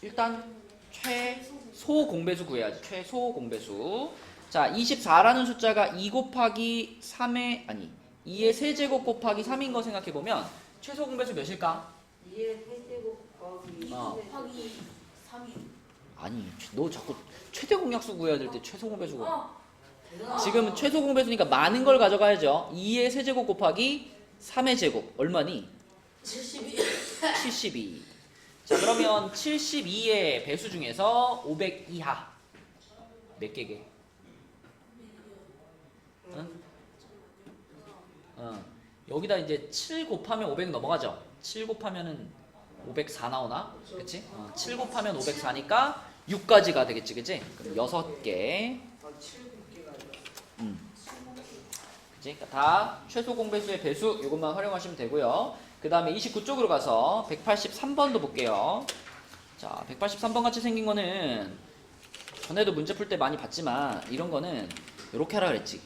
일단 최소 공배수 구해야지. 최소 공배수. 자, 24라는 숫자가 2 곱하기 3의 2의 세제곱 곱하기 3인 거 생각해 보면 최소 공배수 몇일까? 2의 세제곱 곱하기 곱하기 3이. 아니, 너 자꾸 최대 공약수 구해야 될 때 최소 공배수 구해. 대단하다. 지금 최소 공배수니까 많은 걸 가져가야죠. 2의 세제곱 곱하기 3의 제곱 얼마니? 72. 72. 자, 그러면 72의 배수 중에서 500 이하 몇 개게? 응? 여기다 이제 7 곱하면 500 넘어가죠. 7 곱하면은 504 나오나? 그치? 7 곱하면 504니까 6까지가 되겠지, 그치? 그럼 6개. 아, 7개가 아니라. 그치? 그러니까 다 최소 공배수의 배수 이것만 활용하시면 되고요. 그 다음에 29쪽으로 가서 183번도 볼게요. 자, 183번 같이 생긴 거는 전에도 문제 풀 때 많이 봤지만 이런 거는 이렇게 하라 그랬지.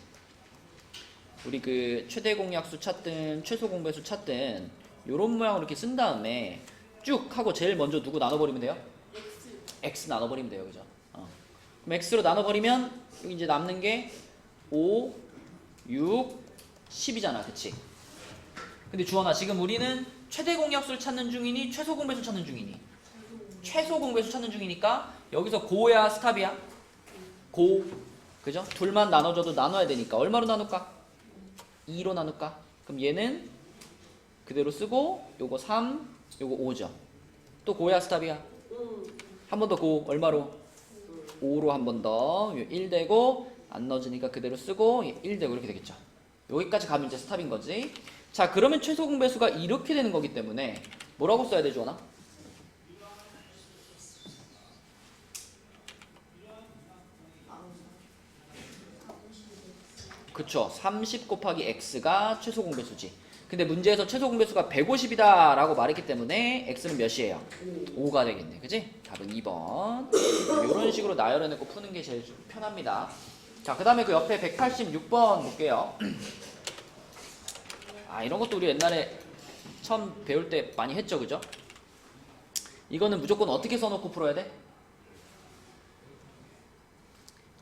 우리 그 최대 공약수 찾든 최소 공배수 찾든 요런 모양으로 이렇게 쓴 다음에 쭉 하고 제일 먼저 누구 나눠버리면 돼요? X 나눠버리면 돼요. 그죠? 그럼 X로 나눠버리면 여기 이제 남는 게 5, 6, 10이잖아. 그치? 근데 주원아, 지금 우리는 최대 공약수를 찾는 중이니 최소 공배수 찾는 중이니? 최소 공배수 찾는 중이니까 여기서 고야 스탑이야? 고. 그죠? 둘만 나눠줘도 나눠야 되니까 얼마로 나눌까? 2로 나눌까? 그럼 얘는 그대로 쓰고 요거 3, 요거 5죠. 또 고야 스탑이야? 한 번 더 고. 얼마로? 5로 한 번 더. 1 되고 안 넣어주니까 그대로 쓰고 1 되고 이렇게 되겠죠. 여기까지 가면 이제 스탑인 거지. 자, 그러면 최소 공배수가 이렇게 되는 거기 때문에 뭐라고 써야 되죠, 원아? 그쵸. 30 곱하기 x가 최소 공배수지. 근데 문제에서 최소 공배수가 150이다 라고 말했기 때문에 x는 몇이에요? 5가 되겠네. 그치? 답은 2번. 이런 식으로 나열해놓고 푸는 게 제일 편합니다. 자, 그 다음에 그 옆에 186번 볼게요. 아, 이런 것도 우리 옛날에 처음 배울 때 많이 했죠. 그죠? 이거는 무조건 어떻게 써놓고 풀어야 돼?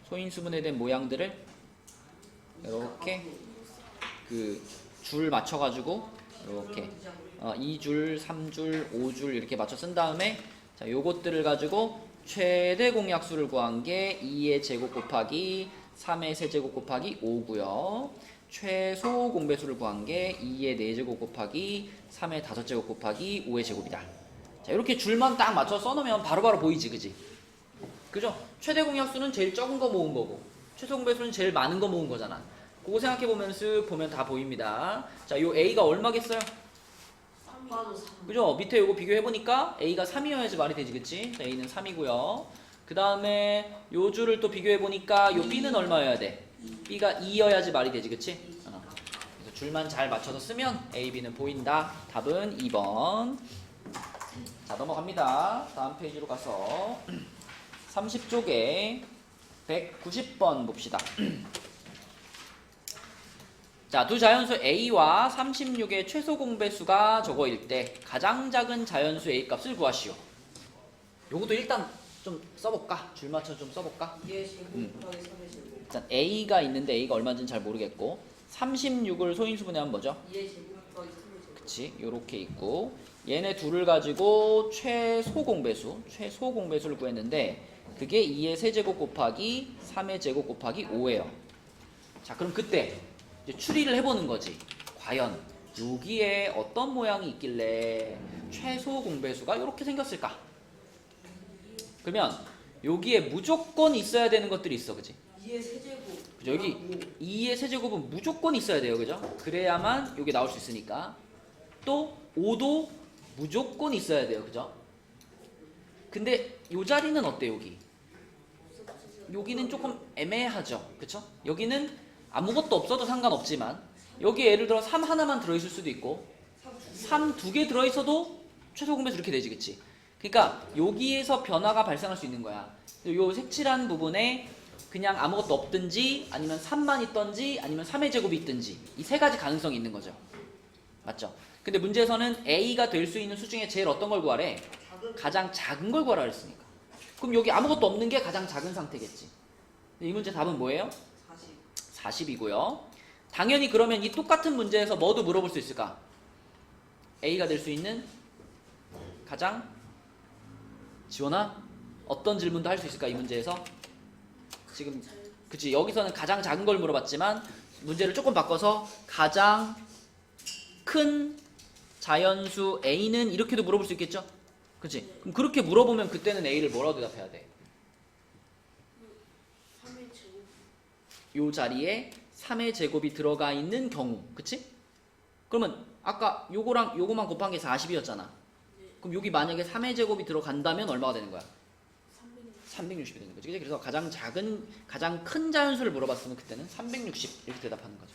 소인수분해 된 모양들을 이렇게 그 줄 맞춰가지고 이렇게 2줄, 3줄, 5줄 이렇게 맞춰 쓴 다음에 자, 요것들을 가지고 최대 공약수를 구한 게 2의 제곱 곱하기 3의 세제곱 곱하기 5고요. 최소 공배수를 구한 게 2의 4제곱 곱하기 3의 5제곱 곱하기 5의 제곱이다. 자, 이렇게 줄만 딱 맞춰 써놓으면 바로바로 보이지, 그지? 그죠? 최대 공약수는 제일 적은 거 모은 거고 최소 공배수는 제일 많은 거 모은 거잖아. 그거 생각해보면 쓱 보면 다 보입니다. 자, 요 A가 얼마겠어요? 그죠? 밑에 요거 비교해보니까 A가 3이어야지 말이 되지, 그치? 자, A는 3이고요. 그 다음에 요 줄을 또 비교해보니까 요 B는 얼마여야 돼? B가 2여야지 말이 되지, 그치? 그래서 줄만 잘 맞춰서 쓰면 A, B는 보인다. 답은 2번. 자, 넘어갑니다. 다음 페이지로 가서 30쪽에 190번 봅시다. 자, 두 자연수 A와 36의 최소 공배수가 저거일 때 가장 작은 자연수 A 값을 구하시오. 요것도 일단 좀 써볼까? 줄 맞춰 좀 써볼까? 2의 제곱 곱하기 3의 제곱. 일단 A가 있는데 A가 얼마인지는 잘 모르겠고 36을 소인수분해하면 뭐죠? 2의 제곱 곱하기 3의 제곱. 그치? 요렇게 있고 얘네 둘을 가지고 최소 공배수를 구했는데 그게 2의 세제곱 곱하기 3의 제곱 곱하기 5예요. 자, 그럼 그때 이제 추리를 해보는 거지. 과연 여기에 어떤 모양이 있길래 최소 공배수가 이렇게 생겼을까? 그러면 여기에 무조건 있어야 되는 것들이 있어, 그지? 2의 세제곱. 그죠? 여기 2의 세제곱은 무조건 있어야 돼요, 그죠? 그래야만 여기 나올 수 있으니까. 또 5도 무조건 있어야 돼요, 그죠? 근데 요 자리는 어때, 여기? 여기는 조금 애매하죠, 그쵸? 여기는 아무것도 없어도 상관없지만 여기 예를 들어 3 하나만 들어있을 수도 있고 3 2개 들어있어도 최소 공배수 이렇게 되지, 그치? 그러니까 여기에서 변화가 발생할 수 있는 거야. 요 색칠한 부분에 그냥 아무것도 없든지 아니면 3만 있든지 아니면 3의 제곱이 있든지 이 세 가지 가능성이 있는 거죠. 맞죠? 근데 문제에서는 A가 될 수 있는 수 중에 제일 어떤 걸 구하래? 가장 작은 걸 구하라 그랬으니까. 그럼 여기 아무것도 없는 게 가장 작은 상태겠지. 이 문제 답은 뭐예요? 40이고요. 당연히 그러면 이 똑같은 문제에서 뭐도 물어볼 수 있을까? A가 될 수 있는 가장 지원아 어떤 질문도 할 수 있을까? 이 문제에서 지금 그치 여기서는 가장 작은 걸 물어봤지만 문제를 조금 바꿔서 가장 큰 자연수 A는 이렇게도 물어볼 수 있겠죠? 그치? 그럼 그렇게 물어보면 그때는 A를 뭐라고 대답해야 돼? 3의 제곱. 요 자리에 3의 제곱이 들어가 있는 경우, 그치? 그러면 아까 요거랑 요거만 곱한 게 40이었잖아. 그럼 여기 만약에 3의 제곱이 들어간다면 얼마가 되는 거야? 360이 되는 거지. 그래서 가장 큰 자연수를 물어봤으면 그때는 360 이렇게 대답하는 거죠.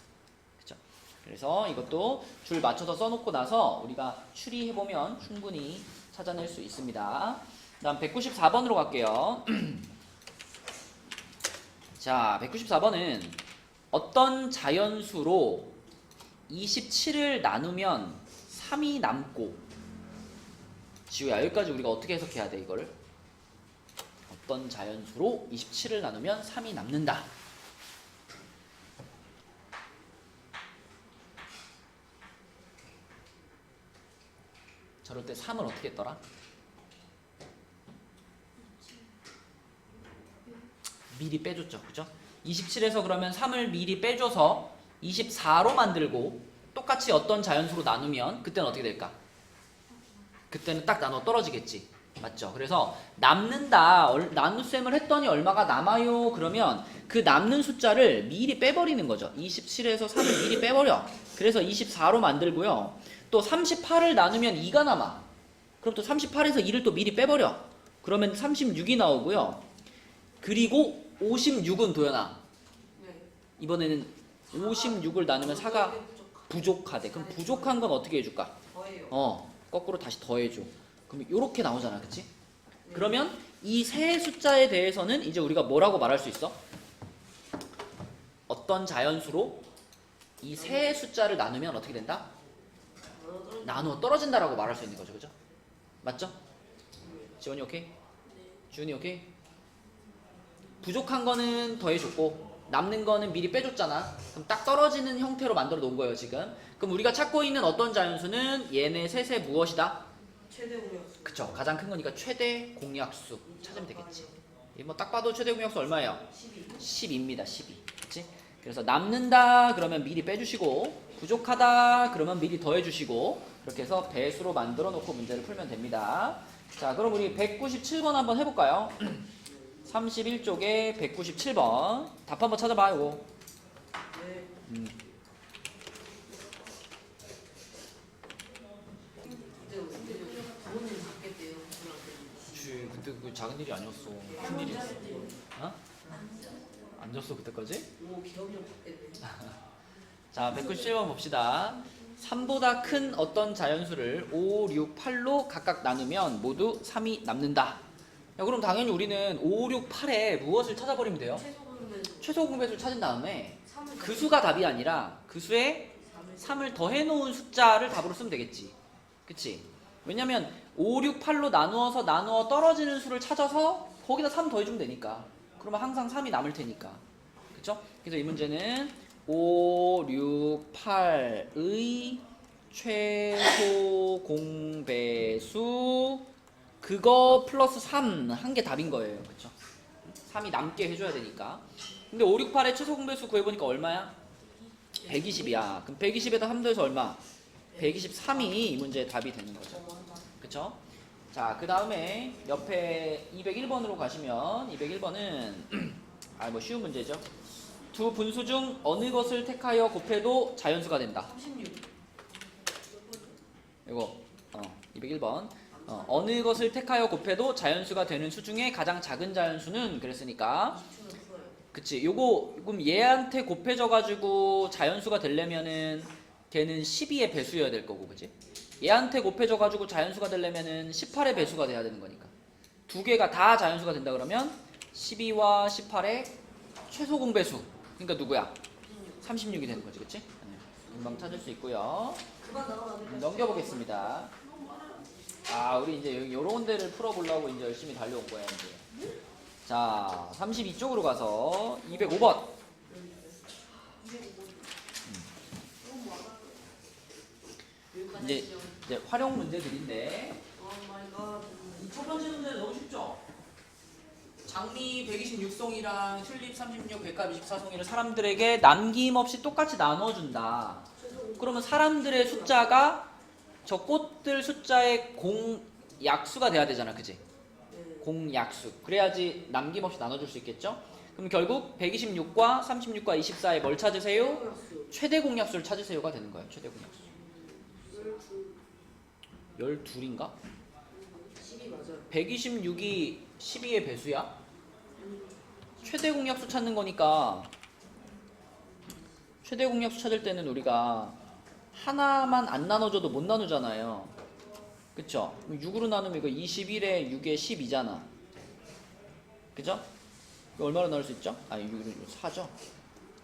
그렇죠? 그래서 이것도 줄 맞춰서 써놓고 나서 우리가 추리해보면 충분히 찾아낼 수 있습니다. 다음 194번으로 갈게요. 자, 194번은 어떤 자연수로 27을 나누면 3이 남고, 지우야 여기까지 우리가 어떻게 해석해야 돼 이거를? 어떤 자연수로 27을 나누면 3이 남는다. 저럴 때 3을 어떻게 했더라? 미리 빼줬죠. 그죠? 27에서 그러면 3을 미리 빼줘서 24로 만들고 똑같이 어떤 자연수로 나누면 그때는 어떻게 될까? 그때는 딱 나눠 떨어지겠지. 맞죠? 그래서 남는다, 나눗셈을 했더니 얼마가 남아요? 그러면 그 남는 숫자를 미리 빼버리는 거죠. 27에서 3을 미리 빼버려. 그래서 24로 만들고요. 또 38을 나누면 2가 남아. 그럼 또 38에서 2를 또 미리 빼버려. 그러면 36이 나오고요. 그리고 56은 도연아. 네. 이번에는 56을 나누면 4가 부족하대. 그럼 부족한 건 어떻게 해줄까? 더해요. 거꾸로 다시 더해줘. 그럼 이렇게 나오잖아, 그치? 그러면 이 세 숫자에 대해서는 이제 우리가 뭐라고 말할 수 있어? 어떤 자연수로 이 세 숫자를 나누면 어떻게 된다? 나누어 떨어진다라고 말할 수 있는 거죠, 그죠? 맞죠? 지원이 오케이? 지훈이 오케이? 부족한 거는 더해줬고 남는 거는 미리 빼줬잖아. 그럼 딱 떨어지는 형태로 만들어 놓은 거예요, 지금. 그럼 우리가 찾고 있는 어떤 자연수는 얘네 셋의 무엇이다? 최대 공약수. 그쵸. 가장 큰 거니까 최대 공약수 찾으면 되겠지. 뭐 딱 봐도 최대 공약수 얼마예요? 10입니다. 12. 그치? 그래서 남는다 그러면 미리 빼주시고 부족하다 그러면 미리 더해주시고 그렇게 해서 배수로 만들어 놓고 문제를 풀면 됩니다. 자, 그럼 우리 197번 한번 해볼까요? 31쪽에 197번 답 한번 찾아봐요. 네. 부모님 받겠대요. 그치, 그때 그 작은 일이 아니었어. 큰 일이었어. 어? 안 줬어 그때까지? 오, 기업령 받겠대. 자, 197번 봅시다. 3보다 큰 어떤 자연수를 5, 6, 8로 각각 나누면 모두 3이 남는다. 야, 그럼 당연히 우리는 5, 6, 8에 무엇을 찾아버리면 돼요? 최소 공배수를 찾은 다음에 그 수가 답이 아니라 그 수에 3을 더해놓은 숫자를 답으로 쓰면 되겠지. 그치? 왜냐면 5, 6, 8로 나누어 떨어지는 수를 찾아서 거기다 3 더해주면 되니까. 그러면 항상 3이 남을 테니까. 그쵸? 그래서 이 문제는 5, 6, 8의 최소 공배수 그거 플러스 3 한 게 답인 거예요. 그쵸? 3이 남게 해줘야 되니까. 근데 5, 6, 8의 최소 공배수 구해보니까 얼마야? 120이야. 그럼 120에다 3 더해서 얼마? 123이 이 문제의 답이 되는 거죠. 그쵸? 자, 그 다음에 옆에 201번으로 가시면 201번은 뭐 쉬운 문제죠. 두 분수 중 어느 것을 택하여 곱해도 자연수가 된다. 36. 이거 201번 어느 것을 택하여 곱해도 자연수가 되는 수 중에 가장 작은 자연수는 그랬으니까 그치. 요거 그럼 얘한테 곱해져 가지고 자연수가 되려면은 걔는 12의 배수여야 될 거고, 그치? 얘한테 곱해져 가지고 자연수가 되려면은 18의 배수가 돼야 되는 거니까. 두 개가 다 자연수가 된다 그러면 12와 18의 최소 공배수. 그러니까 누구야? 36이 되는 거지, 그치? 금방 찾을 수 있고요. 넘겨보겠습니다. 우리 이제 요런 데를 풀어보려고 이제 열심히 달려온 거야, 이제. 자, 32쪽으로 가서 205번. 이제 활용 문제들인데 이 첫 번째 문제는 너무 쉽죠? 장미 126송이랑 튤립 36, 백합 24송이를 사람들에게 남김없이 똑같이 나눠준다. 그러면 사람들의 숫자가 저 꽃들 숫자의 공약수가 돼야 되잖아, 그치? 공약수. 그래야지 남김없이 나눠줄 수 있겠죠? 그럼 결국 126과 36과 24에 뭘 찾으세요? 공약수. 최대 공약수를 찾으세요가 되는 거예요. 최대 공약수. 12인가? 12 맞아요. 126이 12의 배수야? 최대 공약수 찾는 거니까 최대 공약수 찾을 때는 우리가 하나만 안 나눠줘도 못 나누잖아요. 그쵸? 6으로 나누면 이거 21에 6에 12잖아. 그죠? 이거 얼마로 나눌 수 있죠? 아, 6은 4죠?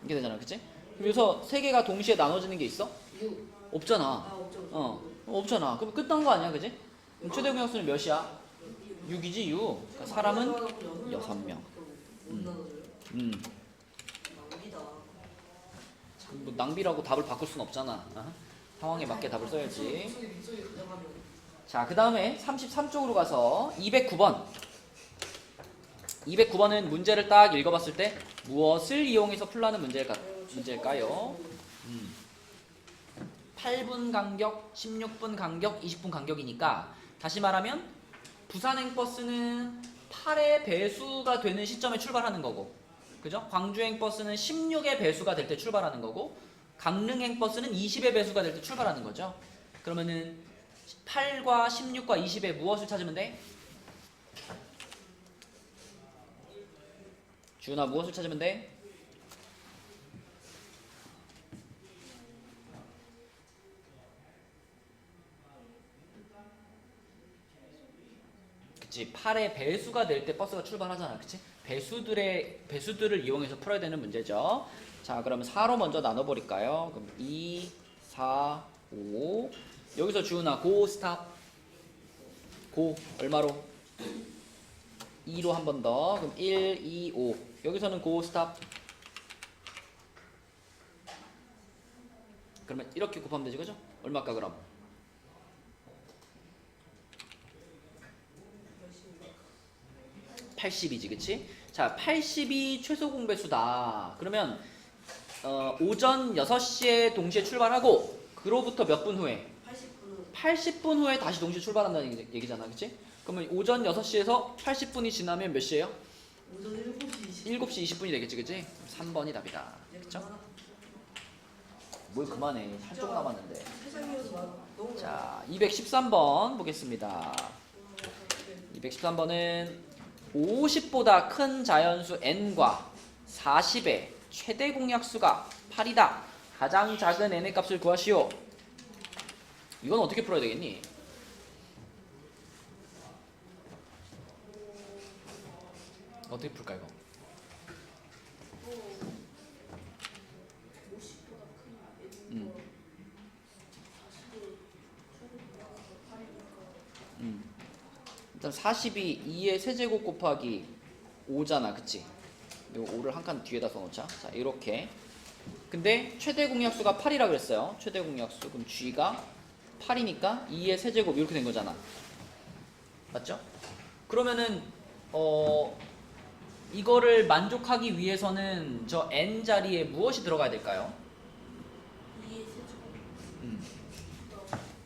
이렇게 되잖아. 그치? 그래서 세 개가 동시에 나눠지는 게 있어? 6. 없잖아. 아, 없죠. 없잖아. 그럼 끝난 거 아니야, 그지? 그럼 최대 공약수는 몇이야? 6이지, 6. 그러니까 사람은 6명. 못 나눠줘요? 낭비다. 뭐 낭비라고 답을 바꿀 순 없잖아. 상황에 맞게 답을 써야지. 목소리 가져가면. 자, 그 다음에 33쪽으로 가서 209번. 209번은 문제를 딱 읽어봤을 때 무엇을 이용해서 풀라는 문제일까요? 8분 간격, 16분 간격, 20분 간격이니까 다시 말하면 부산행버스는 8의 배수가 되는 시점에 출발하는 거고, 그죠? 광주행버스는 16의 배수가 될 때 출발하는 거고, 강릉행버스는 20의 배수가 될 때 출발하는 거죠. 그러면은 8과 16과 20에 무엇을 찾으면 돼? 주은아, 무엇을 찾으면 돼? 그치, 8의 배수가 될 때 버스가 출발하잖아. 그치? 배수들을 이용해서 풀어야 되는 문제죠. 자, 그러면 4로 먼저 나눠버릴까요? 그럼 2, 4, 5. 여기서 주은아, 고, 스탑. 고, 얼마로? 2로 한 번 더. 그럼 1, 2, 5. 여기서는 고, 스탑. 그러면 이렇게 곱하면 되지, 그죠? 얼마일까, 그럼? 80이지, 그치? 자, 80이 최소 공배수다. 그러면 오전 6시에 동시에 출발하고 그로부터 몇 분 후에? 80분은 80분 후에 다시 동시에 출발한다는 얘기잖아, 그치? 그러면 오전 6시에서 80분이 지나면 몇 시예요? 오전 7시 20분. 7시 20분이 되겠지, 그치? 3번이 답이다. 그쵸? 뭘 그만해. 한쪽 남았는데. 세상에서 너무 자, 213번 보겠습니다. 213번은 50보다 큰 자연수 n과 40의 최대 공약수가 8이다. 가장 작은 n의 값을 구하시오. 이건 어떻게 풀어야 되겠니? 어떻게 풀까 이거? 50보다 큰 음. 일단 40이 2의 세제곱 곱하기 5잖아, 그치? 이 5를 한 칸 뒤에다 써놓자. 자, 이렇게. 근데 최대 공약수가 8이라 그랬어요. 최대 공약수. 그럼 g가 8이니까 2의 세제곱 이렇게 된 거잖아. 맞죠? 그러면은 이거를 만족하기 위해서는 저 n 자리에 무엇이 들어가야 될까요? 2의 세제곱 음.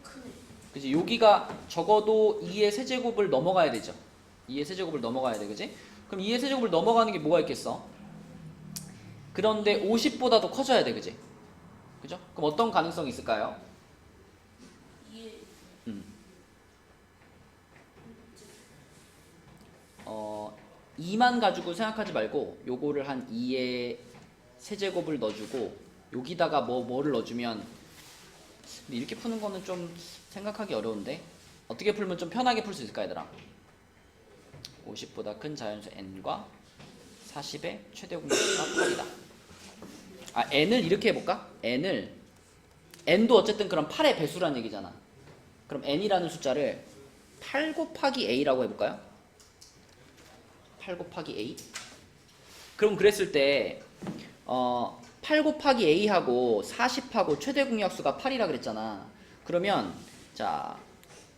크네. 그지? 여기가 적어도 2의 세제곱을 넘어가야 되죠. 2의 세제곱을 넘어가야 돼, 그지? 그럼 2의 세제곱을 넘어가는 게 뭐가 있겠어? 그런데 50보다 더 커져야 돼, 그지? 그죠? 그럼 어떤 가능성이 있을까요? 2의 2만 가지고 생각하지 말고 요거를 한 2의 세제곱을 넣어주고 여기다가 뭐를 넣어주면, 근데 이렇게 푸는 거는 좀 생각하기 어려운데 어떻게 풀면 좀 편하게 풀 수 있을까, 얘들아? 50보다 큰 자연수 n과 40의 최대 공약수가 8이다. 아, n을 이렇게 해볼까? n도 어쨌든 그럼 8의 배수라는 얘기잖아. 그럼 n이라는 숫자를 8 곱하기 a라고 해볼까요? 8 곱하기 a? 그럼 그랬을 때 8 곱하기 a하고 40하고 최대 공약수가 8이라 그랬잖아. 그러면 자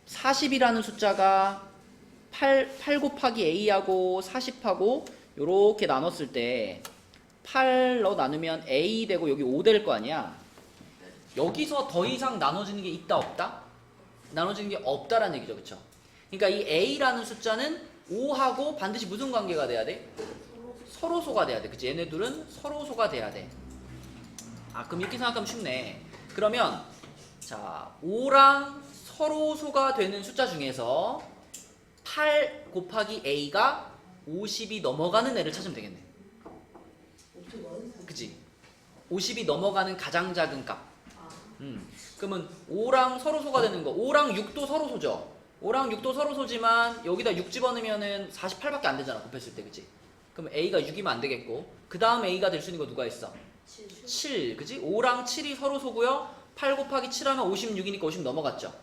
40이라는 숫자가 8 곱하기 a하고 40하고 요렇게 나눴을 때 8로 나누면 a 되고 여기 5 될 거 아니야. 여기서 더 이상 나눠지는 게 있다 없다? 나눠지는 게 없다라는 얘기죠, 그쵸? 그러니까 이 a라는 숫자는 5하고 반드시 무슨 관계가 돼야 돼? 서로소가 돼야 돼. 그치? 얘네들은 서로소가 돼야 돼. 아, 그럼 이렇게 생각하면 쉽네. 그러면 자, 5랑 서로소가 되는 숫자 중에서 8 곱하기 a가 50이 넘어가는 애를 찾으면 되겠네. 어떻게 많이 그치? 50이 넘어가는 가장 작은 값. 아, 그러면 5랑 서로소가 되는 거. 5랑 6도 서로소죠. 5랑 6도 서로소지만 여기다 6 집어넣으면은 48밖에 안 되잖아. 곱했을 때. 그치? 그럼 a가 6이면 안 되겠고. 그 다음 a가 될 수 있는 거 누가 있어? 7. 그치? 5랑 7이 서로소고요. 8 곱하기 7하면 56이니까 50 넘어갔죠.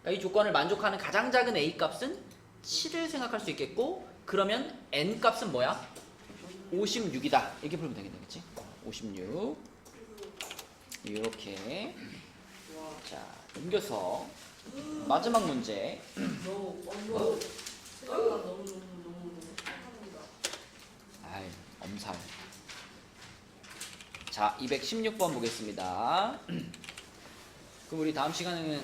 그러니까 이 조건을 만족하는 가장 작은 a 값은 7을 생각할 수 있겠고, 그러면 n 값은 뭐야? 56이다. 이렇게 풀면 되겠네. 그치? 56. 이렇게. 와, 자, 넘겨서 마지막 문제. 너무 너무 생각보다 너무 착합니다. 아이, 엄살. 자, 216번 보겠습니다. 그럼 우리 다음 시간에는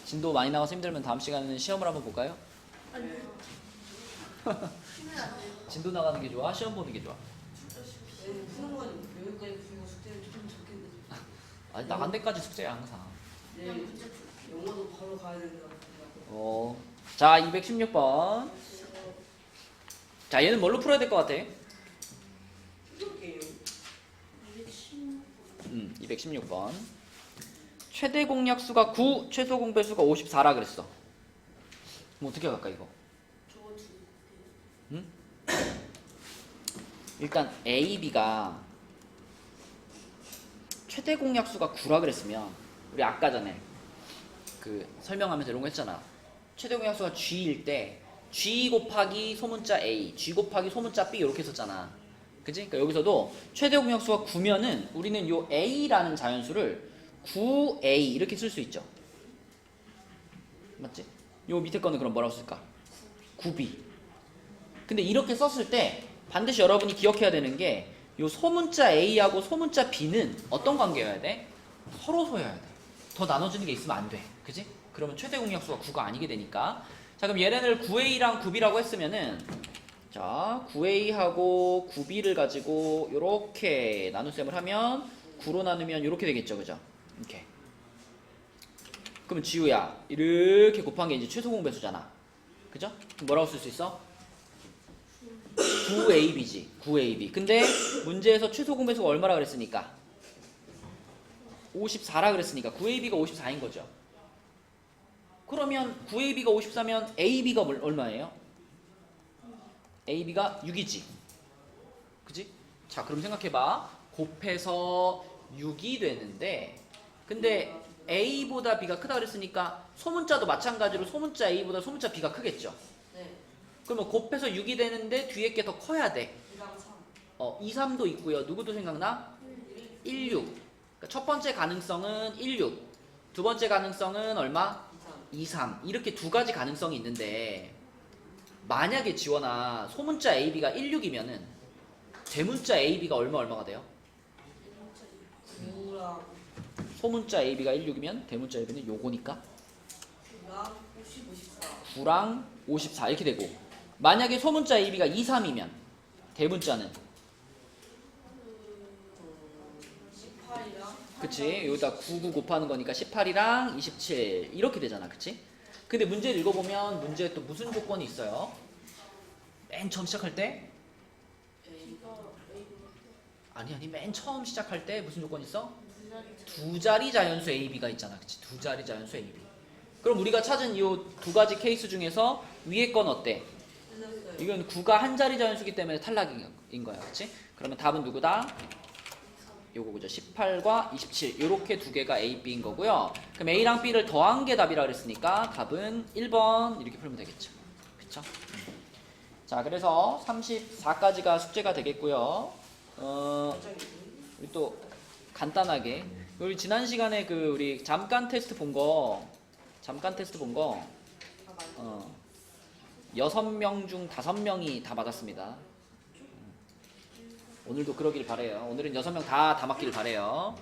진도 많이 나와서 힘들면 다음 시간에는 시험을 한번 볼까요? 아니요. 진도 나가는 게 좋아? 시험 보는 게 좋아? 푸는 건 여기까지 풀고 숙제를 좀 적겠는데. 아니, 나간 데까지 숙제야 항상. 내일 영어도 바로 가야 된다. 자, 216번. 자, 얘는 뭘로 풀어야 될 것 같아? 이렇게요. 216번. 최대 공약수가 9, 최소 공배수가 54라 그랬어. 그럼 어떻게 할까 이거? 저거 두 응? 일단 A, B가 최대 공약수가 9라 그랬으면 우리 아까 전에 그 설명하면서 이런 거 했잖아. 최대 공약수가 G일 때 G 곱하기 소문자 A, G 곱하기 소문자 B 이렇게 했었잖아. 그치? 그러니까 여기서도 최대 공약수가 9면은 우리는 요 A라는 자연수를 9A 이렇게 쓸 수 있죠. 맞지? 요 밑에 거는 그럼 뭐라고 쓸까? 9B. 근데 이렇게 썼을 때 반드시 여러분이 기억해야 되는 게 요 소문자 A하고 소문자 B는 어떤 관계여야 돼? 서로소여야 돼. 더 나눠주는 게 있으면 안 돼. 그지? 그러면 최대 공약수가 9가 아니게 되니까. 자, 그럼 얘네를 9A랑 9B라고 했으면은 자, 9A하고 9B를 가지고 요렇게 나눗셈을 하면 9로 나누면 요렇게 되겠죠. 그죠? 이렇게. 그러면 지우야, 이렇게 곱한 게 이제 최소 공배수잖아. 그죠? 그럼 뭐라고 쓸 수 있어? 9AB지. 9AB. 근데 문제에서 최소 공배수가 얼마라 그랬으니까? 54라 그랬으니까 9AB가 54인 거죠. 그러면 9AB가 54면 AB가 얼마예요? AB가 6이지. 그지? 자, 그럼 생각해봐. 곱해서 6이 되는데, 근데 A보다 B가 크다 그랬으니까 소문자도 마찬가지로 소문자 A보다 소문자 B가 크겠죠. 네. 그러면 곱해서 6이 되는데 뒤에 게 더 커야 돼. 2랑 3. 2, 3도 있고요. 누구도 생각나? 1, 6. 그러니까 첫 번째 가능성은 1, 6. 두 번째 가능성은 얼마? 2, 3. 이렇게 두 가지 가능성이 있는데, 만약에 지원아 소문자 AB가 1, 6이면은 대문자 AB가 얼마가 돼요? 9랑 소문자 AB가 1, 6이면 대문자 AB는 요거니까 9랑 54. 9랑 54 이렇게 되고, 만약에 소문자 AB가 2, 3이면 대문자는 18이랑 그치? 여기다 9, 9 곱하는 거니까 18이랑 27 이렇게 되잖아. 그치? 근데 문제를 읽어보면 문제에 또 무슨 조건이 있어요? 맨 처음 시작할 때? 아니 맨 처음 시작할 때 무슨 조건이 있어? 두 자리 자연수 AB가 있잖아. 그치? 두 자리 자연수 AB. 그럼 우리가 찾은 이 두 가지 케이스 중에서 위에 건 어때? 이건 9가 한 자리 자연수기 때문에 탈락인 거야. 그치? 그러면 답은 누구다? 요거 그죠? 18과 27 요렇게 두 개가 A, B인 거고요. 그럼 A랑 B를 더한 게 답이라 그랬으니까 답은 1번 이렇게 풀면 되겠죠. 그쵸? 자, 그래서 34까지가 숙제가 되겠고요. 우리 또 간단하게 우리 지난 시간에 그 우리 잠깐 테스트 본 거 6명 중 5명이 다 맞았습니다. 오늘도 그러길 바래요. 오늘은 6명 다 맞기를 바래요.